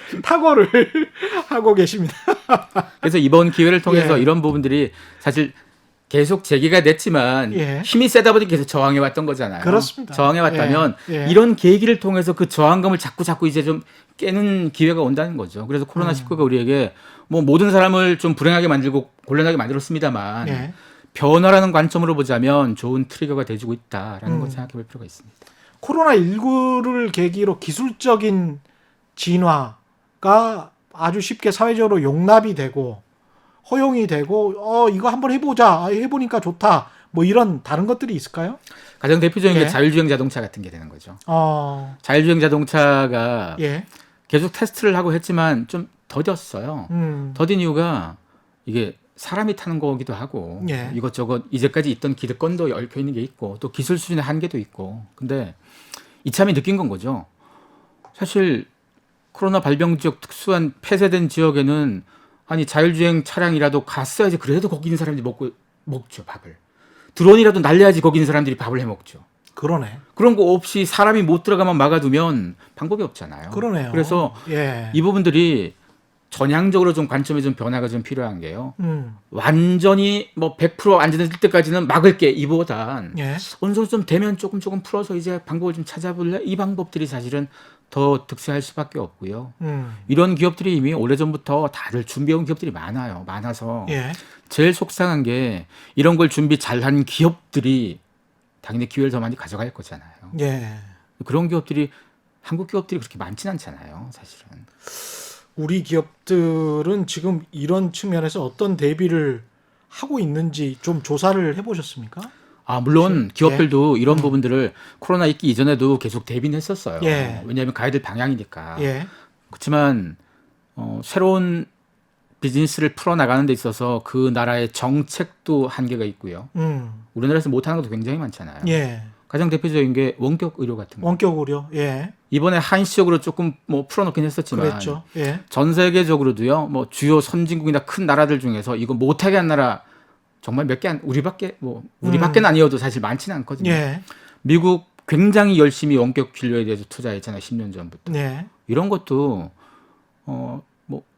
하고 계십니다. 그래서 이번 기회를 통해서 예. 이런 부분들이 사실 계속 제기가 됐지만 예. 힘이 세다 보니 계속 저항해 왔던 거잖아요. 그렇습니다. 저항해 왔다면 예. 예. 이런 계기를 통해서 그 저항감을 자꾸 이제 좀 깨는 기회가 온다는 거죠. 그래서 코로나19가 우리에게 뭐 모든 사람을 좀 불행하게 만들고 곤란하게 만들었습니다만 예. 변화라는 관점으로 보자면 좋은 트리거가 돼주고 있다라는 걸 생각해 볼 필요가 있습니다. 코로나19를 계기로 기술적인 진화가 아주 쉽게 사회적으로 용납이 되고 허용이 되고 이거 한번 해보자. 해보니까 좋다. 뭐 이런 다른 것들이 있을까요? 가장 대표적인 예. 게 자율주행 자동차 같은 게 되는 거죠. 자율주행 자동차가 예. 계속 테스트를 하고 했지만 좀 더뎠어요. 더딘 이유가 이게 사람이 타는 거기도 하고 예. 이것저것 이제까지 있던 기득권도 얽혀 있는 게 있고 또 기술 수준의 한계도 있고 근데 이참에 느낀 건 거죠. 사실 코로나 발병 지역 특수한 폐쇄된 지역에는 아니 자율주행 차량이라도 갔어야지 그래도 거기 있는 사람들이 먹죠 밥을. 드론이라도 날려야지 거기 있는 사람들이 밥을 해 먹죠. 그러네. 그런 거 없이 사람이 못 들어가만 막아두면 방법이 없잖아요. 그러네요. 그래서 예. 이 부분들이 전향적으로 좀 관점의 좀 변화가 좀 필요한 게요. 완전히 뭐 100% 안전해질 때까지는 막을게 이보단 예. 어느 정도 좀 되면 조금 풀어서 이제 방법을 좀 찾아볼래? 이 방법들이 사실은 더 득세할 수밖에 없고요. 이런 기업들이 이미 오래전부터 다들 준비해온 기업들이 많아서 예. 제일 속상한 게 이런 걸 준비 잘한 기업들이 당연히 기회를 더 많이 가져갈 거잖아요. 예. 그런 기업들이 한국 기업들이 그렇게 많지는 않잖아요, 사실은. 우리 기업들은 지금 이런 측면에서 어떤 대비를 하고 있는지 좀 조사를 해보셨습니까? 물론 기업들도 이런 부분들을 코로나 있기 이전에도 계속 대비는 했었어요. 예. 왜냐하면 가야 될 방향이니까. 예. 그렇지만 새로운 비즈니스를 풀어나가는 데 있어서 그 나라의 정책도 한계가 있고요. 우리나라에서 못하는 것도 굉장히 많잖아요. 예. 가장 대표적인 게 원격 의료 같은 거. 원격 의료. 예. 이번에 한시적으로 조금 뭐 풀어놓긴 했었지만 그랬죠. 예. 전 세계적으로도요. 뭐 주요 선진국이나 큰 나라들 중에서 이거 못하게 한 나라 정말 몇 개 우리밖에는 아니어도 사실 많지는 않거든요. 예. 미국 굉장히 열심히 원격 진료에 대해서 투자했잖아요. 10년 전부터. 예. 이런 것도 뭐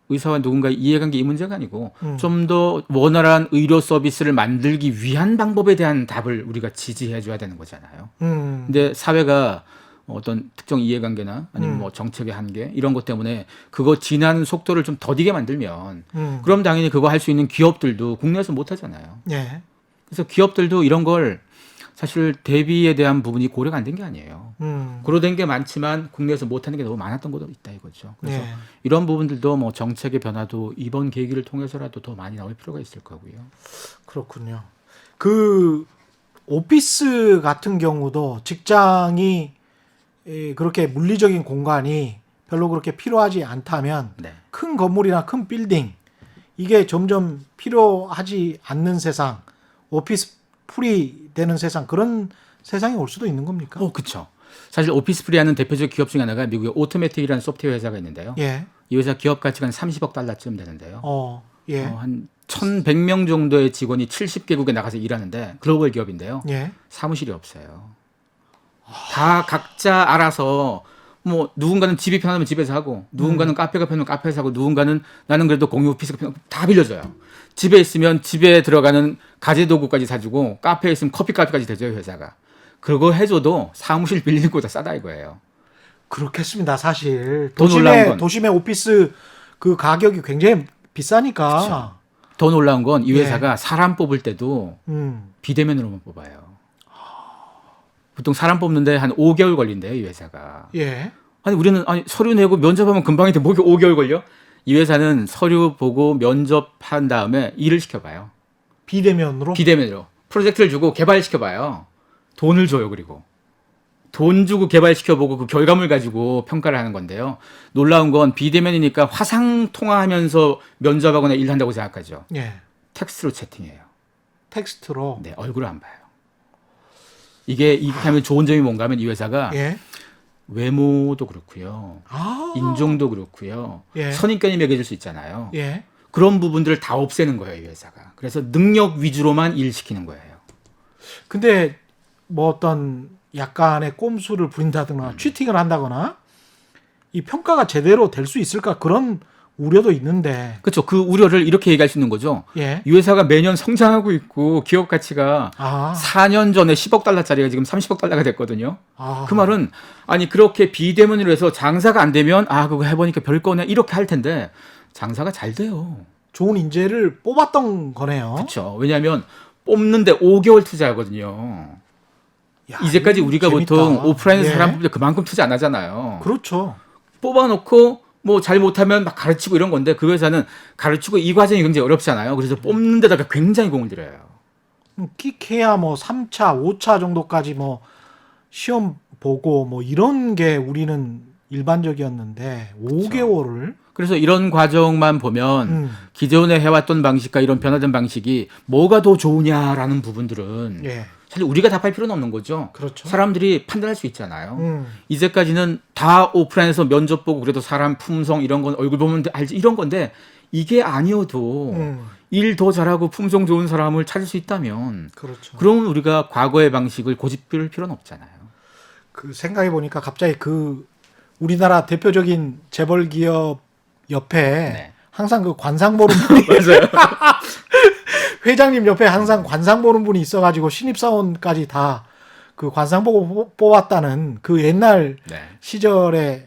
의사와 누군가의 이해관계 이 문제가 아니고 좀 더 원활한 의료 서비스를 만들기 위한 방법에 대한 답을 우리가 지지해 줘야 되는 거잖아요. 근데 사회가 어떤 특정 이해관계나 아니면 뭐 정책의 한계 이런 것 때문에 그거 지나는 속도를 좀 더디게 만들면 그럼 당연히 그거 할 수 있는 기업들도 국내에서 못 하잖아요. 예. 그래서 기업들도 이런 걸 사실 대비에 대한 부분이 고려가 안 된 게 아니에요. 고려된 게 많지만 국내에서 못하는 게 너무 많았던 것도 있다 이거죠. 그래서 예. 이런 부분들도 뭐 정책의 변화도 이번 계기를 통해서라도 더 많이 나올 필요가 있을 거고요. 그렇군요. 그 오피스 같은 경우도 직장이 그렇게 물리적인 공간이 별로 그렇게 필요하지 않다면 네. 큰 건물이나 큰 빌딩 이게 점점 필요하지 않는 세상, 오피스 풀이 되는 세상 그런 세상이 올 수도 있는 겁니까? 그렇죠. 사실 오피스프리하는 대표적 기업 중에 하나가 미국의 오토매틱이라는 소프트웨어 회사가 있는데요. 예. 이 회사 기업 가치가 한 30억 달러쯤 되는데요. 예. 한 1,100명 정도의 직원이 70개국에 나가서 일하는데 글로벌 기업인데요. 예. 사무실이 없어요. 다 각자 알아서 뭐 누군가는 집이 편하면 집에서 하고 누군가는 카페가 편하면 카페에서 하고 누군가는 나는 그래도 공유 오피스가 편하고 다 빌려줘요. 집에 있으면 집에 들어가는 가재도구까지 사주고 카페에 있으면 커피까지 대줘요 회사가. 그거 해줘도 사무실 빌리는 것보다 싸다 이거예요. 그렇겠습니다. 사실 더 놀라운 건 도심의 오피스 그 가격이 굉장히 비싸니까. 그렇죠. 더 놀라운 건 이 회사가 사람 뽑을 때도 비대면으로만 뽑아요. 보통 사람 뽑는데 한 5개월 걸린대요, 이 회사가. 예. 아니 우리는 서류 내고 면접하면 금방인데 뭐 5개월 걸려? 이 회사는 서류 보고 면접한 다음에 일을 시켜봐요. 비대면으로? 비대면으로. 프로젝트를 주고 개발시켜봐요. 돈을 줘요, 그리고. 돈 주고 개발시켜보고 그 결과물 가지고 평가를 하는 건데요. 놀라운 건 비대면이니까 화상 통화하면서 면접하거나 일한다고 생각하죠. 예. 텍스트로 채팅해요. 텍스트로? 네, 얼굴을 안 봐요. 이게 하면 좋은 점이 뭔가 하면 이 회사가 예. 외모도 그렇고요. 인종도 그렇고요. 예. 선입견이 매겨질 수 있잖아요. 예. 그런 부분들을 다 없애는 거예요, 이 회사가. 그래서 능력 위주로만 일시키는 거예요. 근데 뭐 어떤 약간의 꼼수를 부린다거나 치팅을 한다거나 이 평가가 제대로 될 수 있을까 그런 우려도 있는데. 그렇죠. 그 우려를 이렇게 얘기할 수 있는 거죠. 예. 이 회사가 매년 성장하고 있고 기업 가치가 4년 전에 10억 달러짜리가 지금 30억 달러가 됐거든요. 그 말은 아니 그렇게 비대면으로 해서 장사가 안 되면 그거 해보니까 별거네 이렇게 할 텐데 장사가 잘 돼요. 좋은 인재를 뽑았던 거네요. 그렇죠. 왜냐하면 뽑는데 5개월 투자하거든요. 야, 이제까지 우리가 재밌다. 보통 오프라인에서 예. 사람 뽑을 때 그만큼 투자 안 하잖아요. 그렇죠. 뽑아놓고 뭐 잘 못하면 막 가르치고 이런 건데 그 회사는 가르치고 이 과정이 굉장히 어렵잖아요. 그래서 뽑는 데다가 굉장히 공을 들여요. 끽해야 뭐 3차, 5차 정도까지 뭐 시험 보고 뭐 이런 게 우리는 일반적이었는데 5개월을 그래서 이런 과정만 보면 기존에 해왔던 방식과 이런 변화된 방식이 뭐가 더 좋으냐라는 부분들은 예. 사실 우리가 답할 필요는 없는 거죠. 그렇죠. 사람들이 판단할 수 있잖아요. 이제까지는 다 오프라인에서 면접 보고 그래도 사람 품성 이런 건 얼굴 보면 알지 이런 건데 이게 아니어도 일 더 잘하고 품성 좋은 사람을 찾을 수 있다면 그렇죠. 그러면 우리가 과거의 방식을 고집할 필요는 없잖아요. 그 생각해 보니까 갑자기 그 우리나라 대표적인 재벌 기업 옆에 네. 항상 그 관상 보는 분이 맞아요. 회장님 옆에 항상 관상 보는 분이 있어가지고 신입사원까지 다 그 관상 보고 뽑았다는 그 옛날 네. 시절의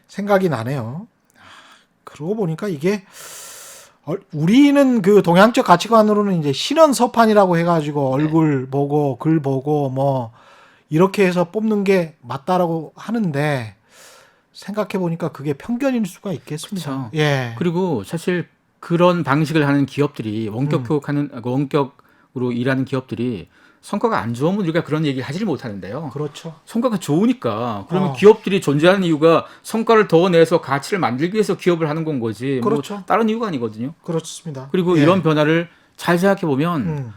생각이 나네요. 그러고 보니까 이게 우리는 그 동양적 가치관으로는 이제 신원서판이라고 해가지고 얼굴 보고 글 보고 뭐 이렇게 해서 뽑는 게 맞다라고 하는데 생각해 보니까 그게 편견일 수가 있겠습니다. 그렇죠. 예. 그리고 사실 그런 방식을 하는 기업들이 원격 교육하는 원격으로 일하는 기업들이 성과가 안 좋으면 우리가 그런 얘기를 하지를 못하는데요. 그렇죠. 성과가 좋으니까 그러면 어. 기업들이 존재하는 이유가 성과를 더 내서 가치를 만들기 위해서 기업을 하는 건 거지. 그렇죠. 뭐 다른 이유가 아니거든요. 그렇습니다. 그리고 예. 이런 변화를 잘 생각해 보면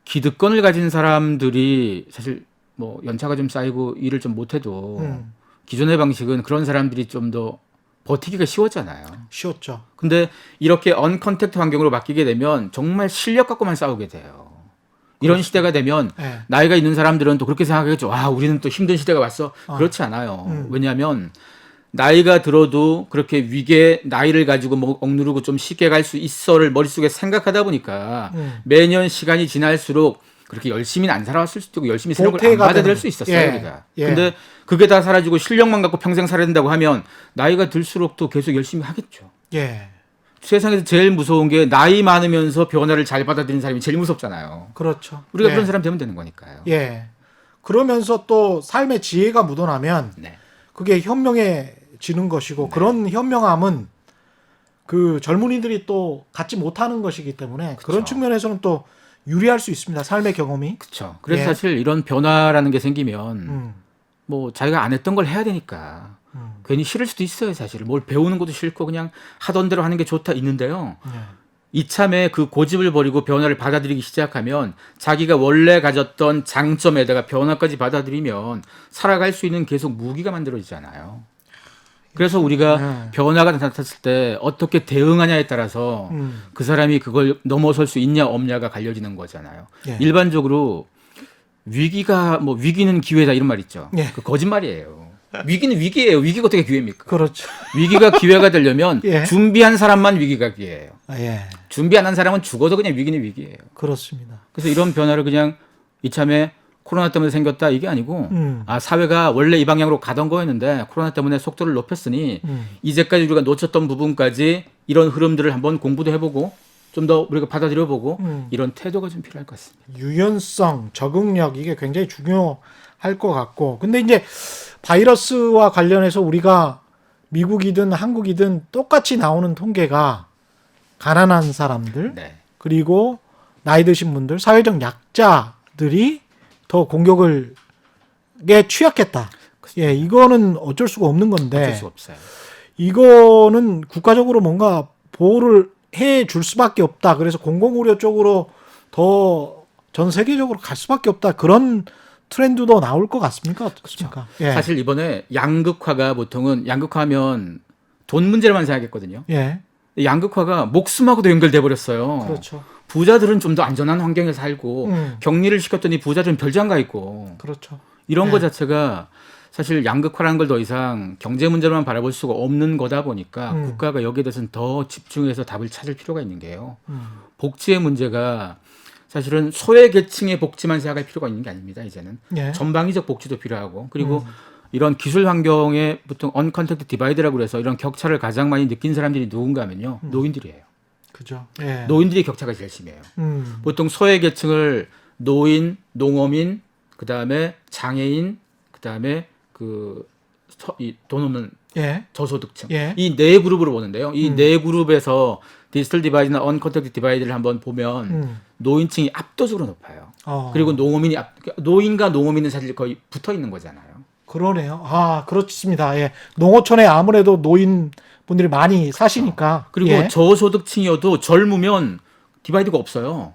기득권을 가진 사람들이 사실 뭐 연차가 좀 쌓이고 일을 좀 못해도 기존의 방식은 그런 사람들이 좀 더 버티기가 쉬웠잖아요. 쉬웠죠. 근데 이렇게 언컨택트 환경으로 바뀌게 되면 정말 실력 갖고만 싸우게 돼요. 이런 그렇습니다. 시대가 되면 예. 나이가 있는 사람들은 또 그렇게 생각하겠죠. 와, 우리는 또 힘든 시대가 왔어. 그렇지 않아요. 왜냐하면 나이가 들어도 그렇게 위기에 나이를 가지고 뭐 억누르고 좀 쉽게 갈 수 있어를 머릿속에 생각하다 보니까 매년 시간이 지날수록 그렇게 열심히는 안 살아왔을 수도 있고 열심히 세력을 안 도태가 받아들일 되는. 수 있었어요. 예. 우리가. 예. 근데 그게 다 사라지고 실력만 갖고 평생 살아야 된다고 하면 나이가 들수록 또 계속 열심히 하겠죠. 예. 세상에서 제일 무서운 게 나이 많으면서 변화를 잘 받아들이는 사람이 제일 무섭잖아요. 그렇죠. 우리가 예. 그런 사람 되면 되는 거니까요. 예. 그러면서 또 삶의 지혜가 묻어나면 네. 그게 현명해지는 것이고 그런 현명함은 그 젊은이들이 또 갖지 못하는 것이기 때문에 그런 그쵸. 측면에서는 또 유리할 수 있습니다. 삶의 경험이. 그렇죠. 그래서 예. 사실 이런 변화라는 게 생기면 뭐 자기가 안 했던 걸 해야 되니까 괜히 싫을 수도 있어요. 사실 뭘 배우는 것도 싫고 그냥 하던 대로 하는 게 좋다 있는데요. 예. 이참에 그 고집을 버리고 변화를 받아들이기 시작하면 자기가 원래 가졌던 장점에다가 변화까지 받아들이면 살아갈 수 있는 계속 무기가 만들어지잖아요. 그래서 우리가 변화가 나타났을 때 어떻게 대응하냐에 따라서 그 사람이 그걸 넘어설 수 있냐 없냐가 갈려지는 거잖아요. 예. 일반적으로 위기는 기회다 이런 말 있죠. 예. 그 거짓말이에요. 위기는 위기예요. 위기가 어떻게 기회입니까? 그렇죠. 위기가 기회가 되려면 예. 준비한 사람만 위기가 기회예요. 예. 준비 안 한 사람은 죽어도 그냥 위기는 위기예요. 그렇습니다. 그래서 이런 변화를 그냥 이참에 코로나 때문에 생겼다 이게 아니고 사회가 원래 이 방향으로 가던 거였는데 코로나 때문에 속도를 높였으니 이제까지 우리가 놓쳤던 부분까지 이런 흐름들을 한번 공부도 해보고 좀 더 우리가 받아들여보고 이런 태도가 좀 필요할 것 같습니다. 유연성, 적응력 이게 굉장히 중요할 것 같고 근데 이제 바이러스와 관련해서 우리가 미국이든 한국이든 똑같이 나오는 통계가 가난한 사람들 네. 그리고 나이 드신 분들 사회적 약자들이 더 공격을 게 취약했다. 예, 이거는 어쩔 수가 없는 건데 어쩔 수 없어요. 이거는 국가적으로 뭔가 보호를 해 줄 수밖에 없다. 그래서 공공의료 쪽으로 더 전 세계적으로 갈 수밖에 없다. 그런 트렌드도 나올 것 같습니까? 어떻습니까? 예. 사실 이번에 양극화가 보통은 양극화하면 돈 문제로만 생각했거든요. 예. 양극화가 목숨하고도 연결돼 버렸어요. 그렇죠. 부자들은 좀 더 안전한 환경에 살고 격리를 시켰더니 부자들은 별장가 있고 그렇죠. 이런 네. 것 자체가 사실 양극화라는 걸 더 이상 경제 문제로만 바라볼 수가 없는 거다 보니까 국가가 여기에 대해서는 더 집중해서 답을 찾을 필요가 있는 게요. 복지의 문제가 사실은 소외계층의 복지만 생각할 필요가 있는 게 아닙니다. 이제는 예. 전방위적 복지도 필요하고 그리고 이런 기술 환경에 보통 언컨택트 디바이드라고 그래서 이런 격차를 가장 많이 느낀 사람들이 누군가 하면요. 노인들이에요. 그죠. 예. 노인들이 격차가 제일 심해요. 보통 소외계층을 노인, 농어민, 그다음에 장애인, 그다음에 돈 없는 예. 저소득층 예. 이 네 그룹으로 보는데요. 이 네 그룹에서 디지털 디바이드나 언컨택트 디바이드를 한번 보면 노인층이 압도적으로 높아요. 그리고 노인과 농어민은 사실 거의 붙어 있는 거잖아요. 그러네요. 아, 그렇습니다. 예. 농어촌에 아무래도 노인 분들이 많이 사시니까. 그리고 예. 저소득층이어도 젊으면 디바이드가 없어요.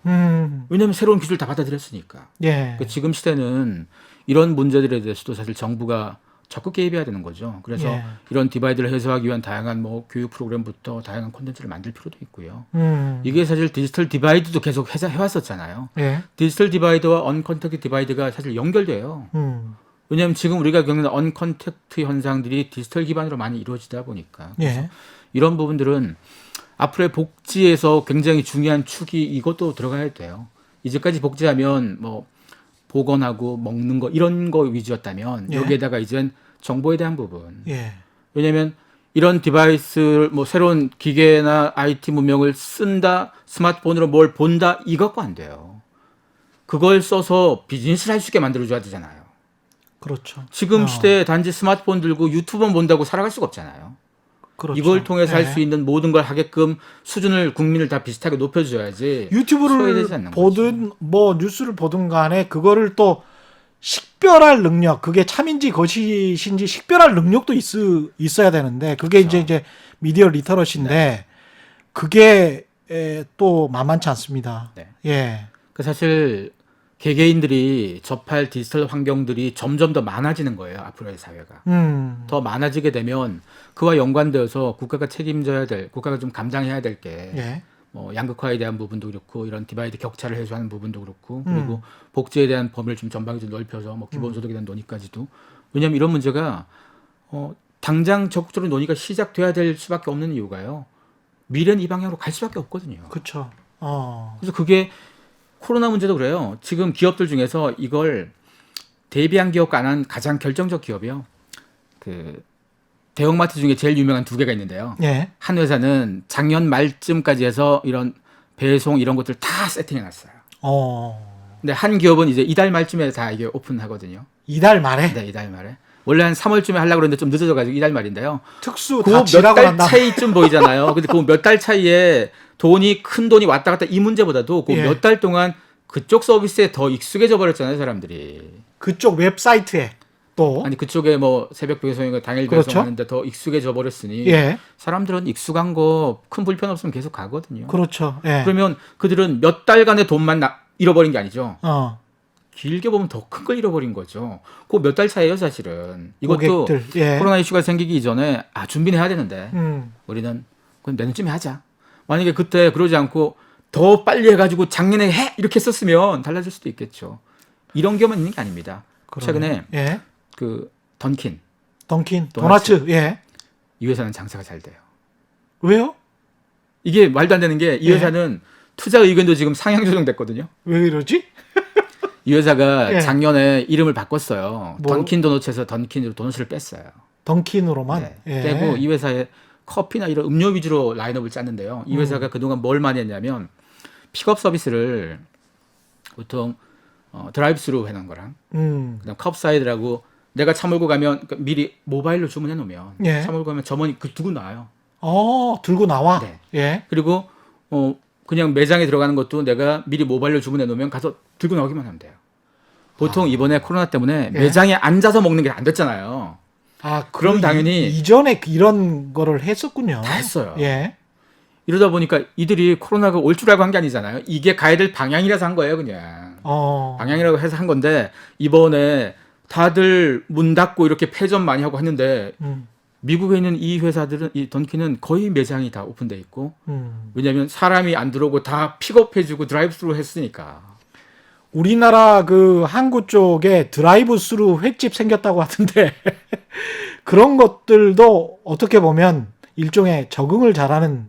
왜냐하면 새로운 기술 다 받아들였으니까. 예. 그러니까 지금 시대는 이런 문제들에 대해서도 사실 정부가 적극 개입해야 되는 거죠. 그래서 예. 이런 디바이드를 해소하기 위한 다양한 교육 프로그램부터 다양한 콘텐츠를 만들 필요도 있고요. 음. 이게 사실 디지털 디바이드도 계속 해왔었잖아요. 예. 디지털 디바이드와 언컨택트 디바이드가 사실 연결돼요. 왜냐하면 지금 우리가 겪는 언컨택트 현상들이 디지털 기반으로 많이 이루어지다 보니까 예. 이런 부분들은 앞으로의 복지에서 굉장히 중요한 축이 이것도 들어가야 돼요. 이제까지 복지하면 뭐 보건하고 먹는 거 이런 거 위주였다면 예. 여기에다가 이젠 정보에 대한 부분. 예. 왜냐하면 이런 디바이스를 뭐 새로운 기계나 IT 문명을 쓴다, 스마트폰으로 뭘 본다 이거 갖고 안 돼요. 그걸 써서 비즈니스를 할 수 있게 만들어줘야 되잖아요. 그렇죠. 지금 시대에 단지 스마트폰 들고 유튜브만 본다고 살아갈 수가 없잖아요. 그렇죠. 이걸 통해서 할 예. 수 있는 모든 걸 하게끔 수준을 국민을 다 비슷하게 높여줘야지. 유튜브를 소외되지 않는 보든 뭐 뉴스를 보든 간에 그거를 또 식별할 능력, 그게 참인지 거짓인지 식별할 능력도 있어야 되는데 그게 그렇죠. 이제 미디어 리터러시인데 그게 또 만만치 않습니다. 네. 예. 그 사실 개개인들이 접할 디지털 환경들이 점점 더 많아지는 거예요. 앞으로의 사회가. 더 많아지게 되면 그와 연관되어서 국가가 책임져야 될, 국가가 좀 감당해야 될 게 예. 뭐 양극화에 대한 부분도 그렇고 이런 디바이드 격차를 해소하는 부분도 그렇고 그리고 복지에 대한 범위를 좀 전방위적으로 넓혀서 뭐 기본소득에 대한 논의까지도 왜냐하면 이런 문제가 당장 적극적으로 논의가 시작돼야 될 수밖에 없는 이유가요. 미래는 이 방향으로 갈 수밖에 없거든요. 그렇죠. 그래서 그게 코로나 문제도 그래요. 지금 기업들 중에서 이걸 대비한 기업과 안 한 가장 결정적 기업이요. 그 대형마트 중에 제일 유명한 두 개가 있는데요. 예. 한 회사는 작년 말쯤까지 해서 이런 배송 이런 것들 다 세팅해 놨어요. 근데 한 기업은 이제 이달 말쯤에 다 이게 오픈하거든요. 이달 말에 네, 이달 말에. 원래 한 3월쯤에 하려고 그랬는데 좀 늦어져가지고 이달 말인데요. 특수 그 다 몇 지나고 달 난다. 차이쯤 보이잖아요. 근데 그 몇 달 차이에 큰 돈이 왔다 갔다 이 문제보다도 그 예. 몇 달 동안 그쪽 서비스에 더 익숙해져 버렸잖아요, 사람들이. 그쪽 웹사이트에 또 아니 그쪽에 뭐 새벽 배송이고 당일 그렇죠. 배송하는데 더 익숙해져 버렸으니 예. 사람들은 익숙한 거 큰 불편 없으면 계속 가거든요. 그렇죠. 예. 그러면 그들은 몇 달간의 돈만 잃어버린 게 아니죠. 어. 길게 보면 더 큰 걸 잃어버린 거죠. 그 몇 달 차이에요, 사실은. 이것도 고객들. 예. 코로나 이슈가 생기기 이전에 준비는 해야 되는데 우리는 그럼 내년쯤에 하자. 만약에 그때 그러지 않고 더 빨리 해가지고 작년에 해 이렇게 썼으면 달라질 수도 있겠죠. 이런 경우만 있는 게 아닙니다. 그러네. 최근에 예. 그 던킨 던킨 도너츠. 도나츠. 예. 이 회사는 장사가 잘 돼요. 왜요? 이게 말도 안 되는 게 이 예. 회사는 투자 의견도 지금 상향 조정됐거든요. 왜 이러지? 이 회사가 예. 작년에 이름을 바꿨어요. 뭐? 던킨 도너츠에서 던킨으로 도너츠를 뺐어요. 던킨으로만. 네. 예. 빼고 이 회사에 커피나 이런 음료 위주로 라인업을 짰는데요. 이 회사가 그동안 뭘 많이 했냐면 픽업 서비스를 보통 드라이브스루 해놓은 거랑 그다음 컵사이드라고 내가 차 몰고 가면 그러니까 미리 모바일로 주문해 놓으면 예. 차 몰고 가면 점원이 그 두고 나와요. 들고 나와. 네. 예. 그리고 그냥 매장에 들어가는 것도 내가 미리 모바일로 주문해 놓으면 가서 들고 나오기만 하면 돼요. 보통 이번에 코로나 때문에 예. 매장에 앉아서 먹는 게 안 됐잖아요. 그럼 당연히 이전에 이런 거를 했었군요. 다 했어요. 예. 이러다 보니까 이들이 코로나가 올 줄 알고 한 게 아니잖아요. 이게 가야 될 방향이라서 한 거예요, 그냥. 방향이라고 해서 한 건데 이번에 다들 문 닫고 이렇게 폐점 많이 하고 했는데 미국에 있는 이 회사들은 이 던킨은 거의 매장이 다 오픈돼 있고 왜냐하면 사람이 안 들어오고 다 픽업해주고 드라이브스루 했으니까. 우리나라 그 항구 쪽에 드라이브 스루 횟집 생겼다고 하던데 그런 것들도 어떻게 보면 일종의 적응을 잘하는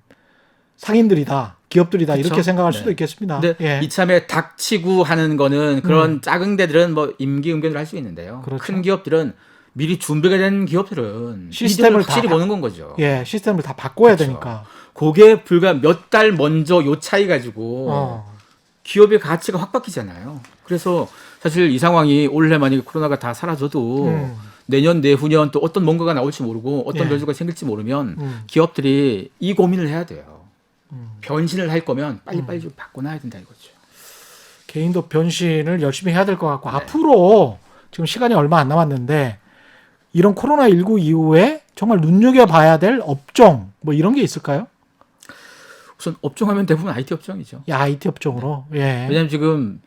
상인들이다, 기업들이다 그쵸? 이렇게 생각할 네. 수도 있겠습니다. 근데 예. 이참에 닥치고 하는 거는 그런 작은 데들은 뭐 임기응변을 할 수 있는데요. 그렇죠. 큰 기업들은 미리 준비가 된 기업들은 시스템을 확실히 다 보는 건 거죠. 예, 시스템을 다 바꿔야 그렇죠. 되니까. 그게 불과 몇 달 먼저 요 차이 가지고 기업의 가치가 확 바뀌잖아요. 그래서 사실 이 상황이 올해 만약에 코로나가 다 사라져도 내년 내후년 또 어떤 뭔가가 나올지 모르고 어떤 예. 변수가 생길지 모르면 기업들이 이 고민을 해야 돼요. 변신을 할 거면 빨리빨리 좀 바꿔놔야 된다 이거죠. 개인도 변신을 열심히 해야 될 것 같고 네. 앞으로 지금 시간이 얼마 안 남았는데 이런 코로나19 이후에 정말 눈여겨봐야 될 업종 뭐 이런 게 있을까요? 우선 업종하면 대부분 IT 업종이죠. IT 업종으로. 예. 왜냐하면 지금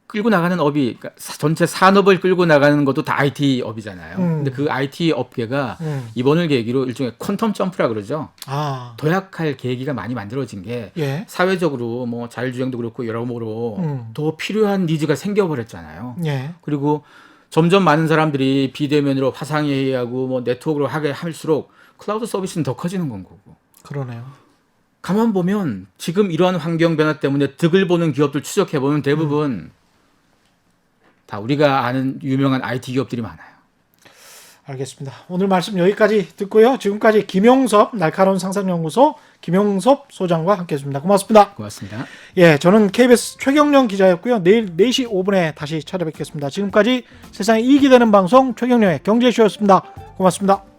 끌고 나가는 업이 그러니까 전체 산업을 끌고 나가는 것도 다 IT 업이잖아요. 근데 그 IT 업계가 이번을 계기로 일종의 퀀텀 점프라 그러죠. 도약할 계기가 많이 만들어진 게 예. 사회적으로 뭐 자율주행도 그렇고 여러모로 더 필요한 니즈가 생겨버렸잖아요. 예. 그리고 점점 많은 사람들이 비대면으로 화상회의하고 뭐 네트워크로 하게 할수록 클라우드 서비스는 더 커지는 건 거고. 그러네요. 가만 보면 지금 이러한 환경 변화 때문에 득을 보는 기업들 추적해 보면 대부분 다 우리가 아는 유명한 IT 기업들이 많아요. 알겠습니다. 오늘 말씀 여기까지 듣고요. 지금까지 김용섭 날카로운 상상연구소 김용섭 소장과 함께했습니다. 고맙습니다. 고맙습니다. 예, 저는 KBS 최경영 기자였고요. 내일 4시 5분에 다시 찾아뵙겠습니다. 지금까지 세상에 이익이 되는 방송 최경영의 경제쇼였습니다. 고맙습니다.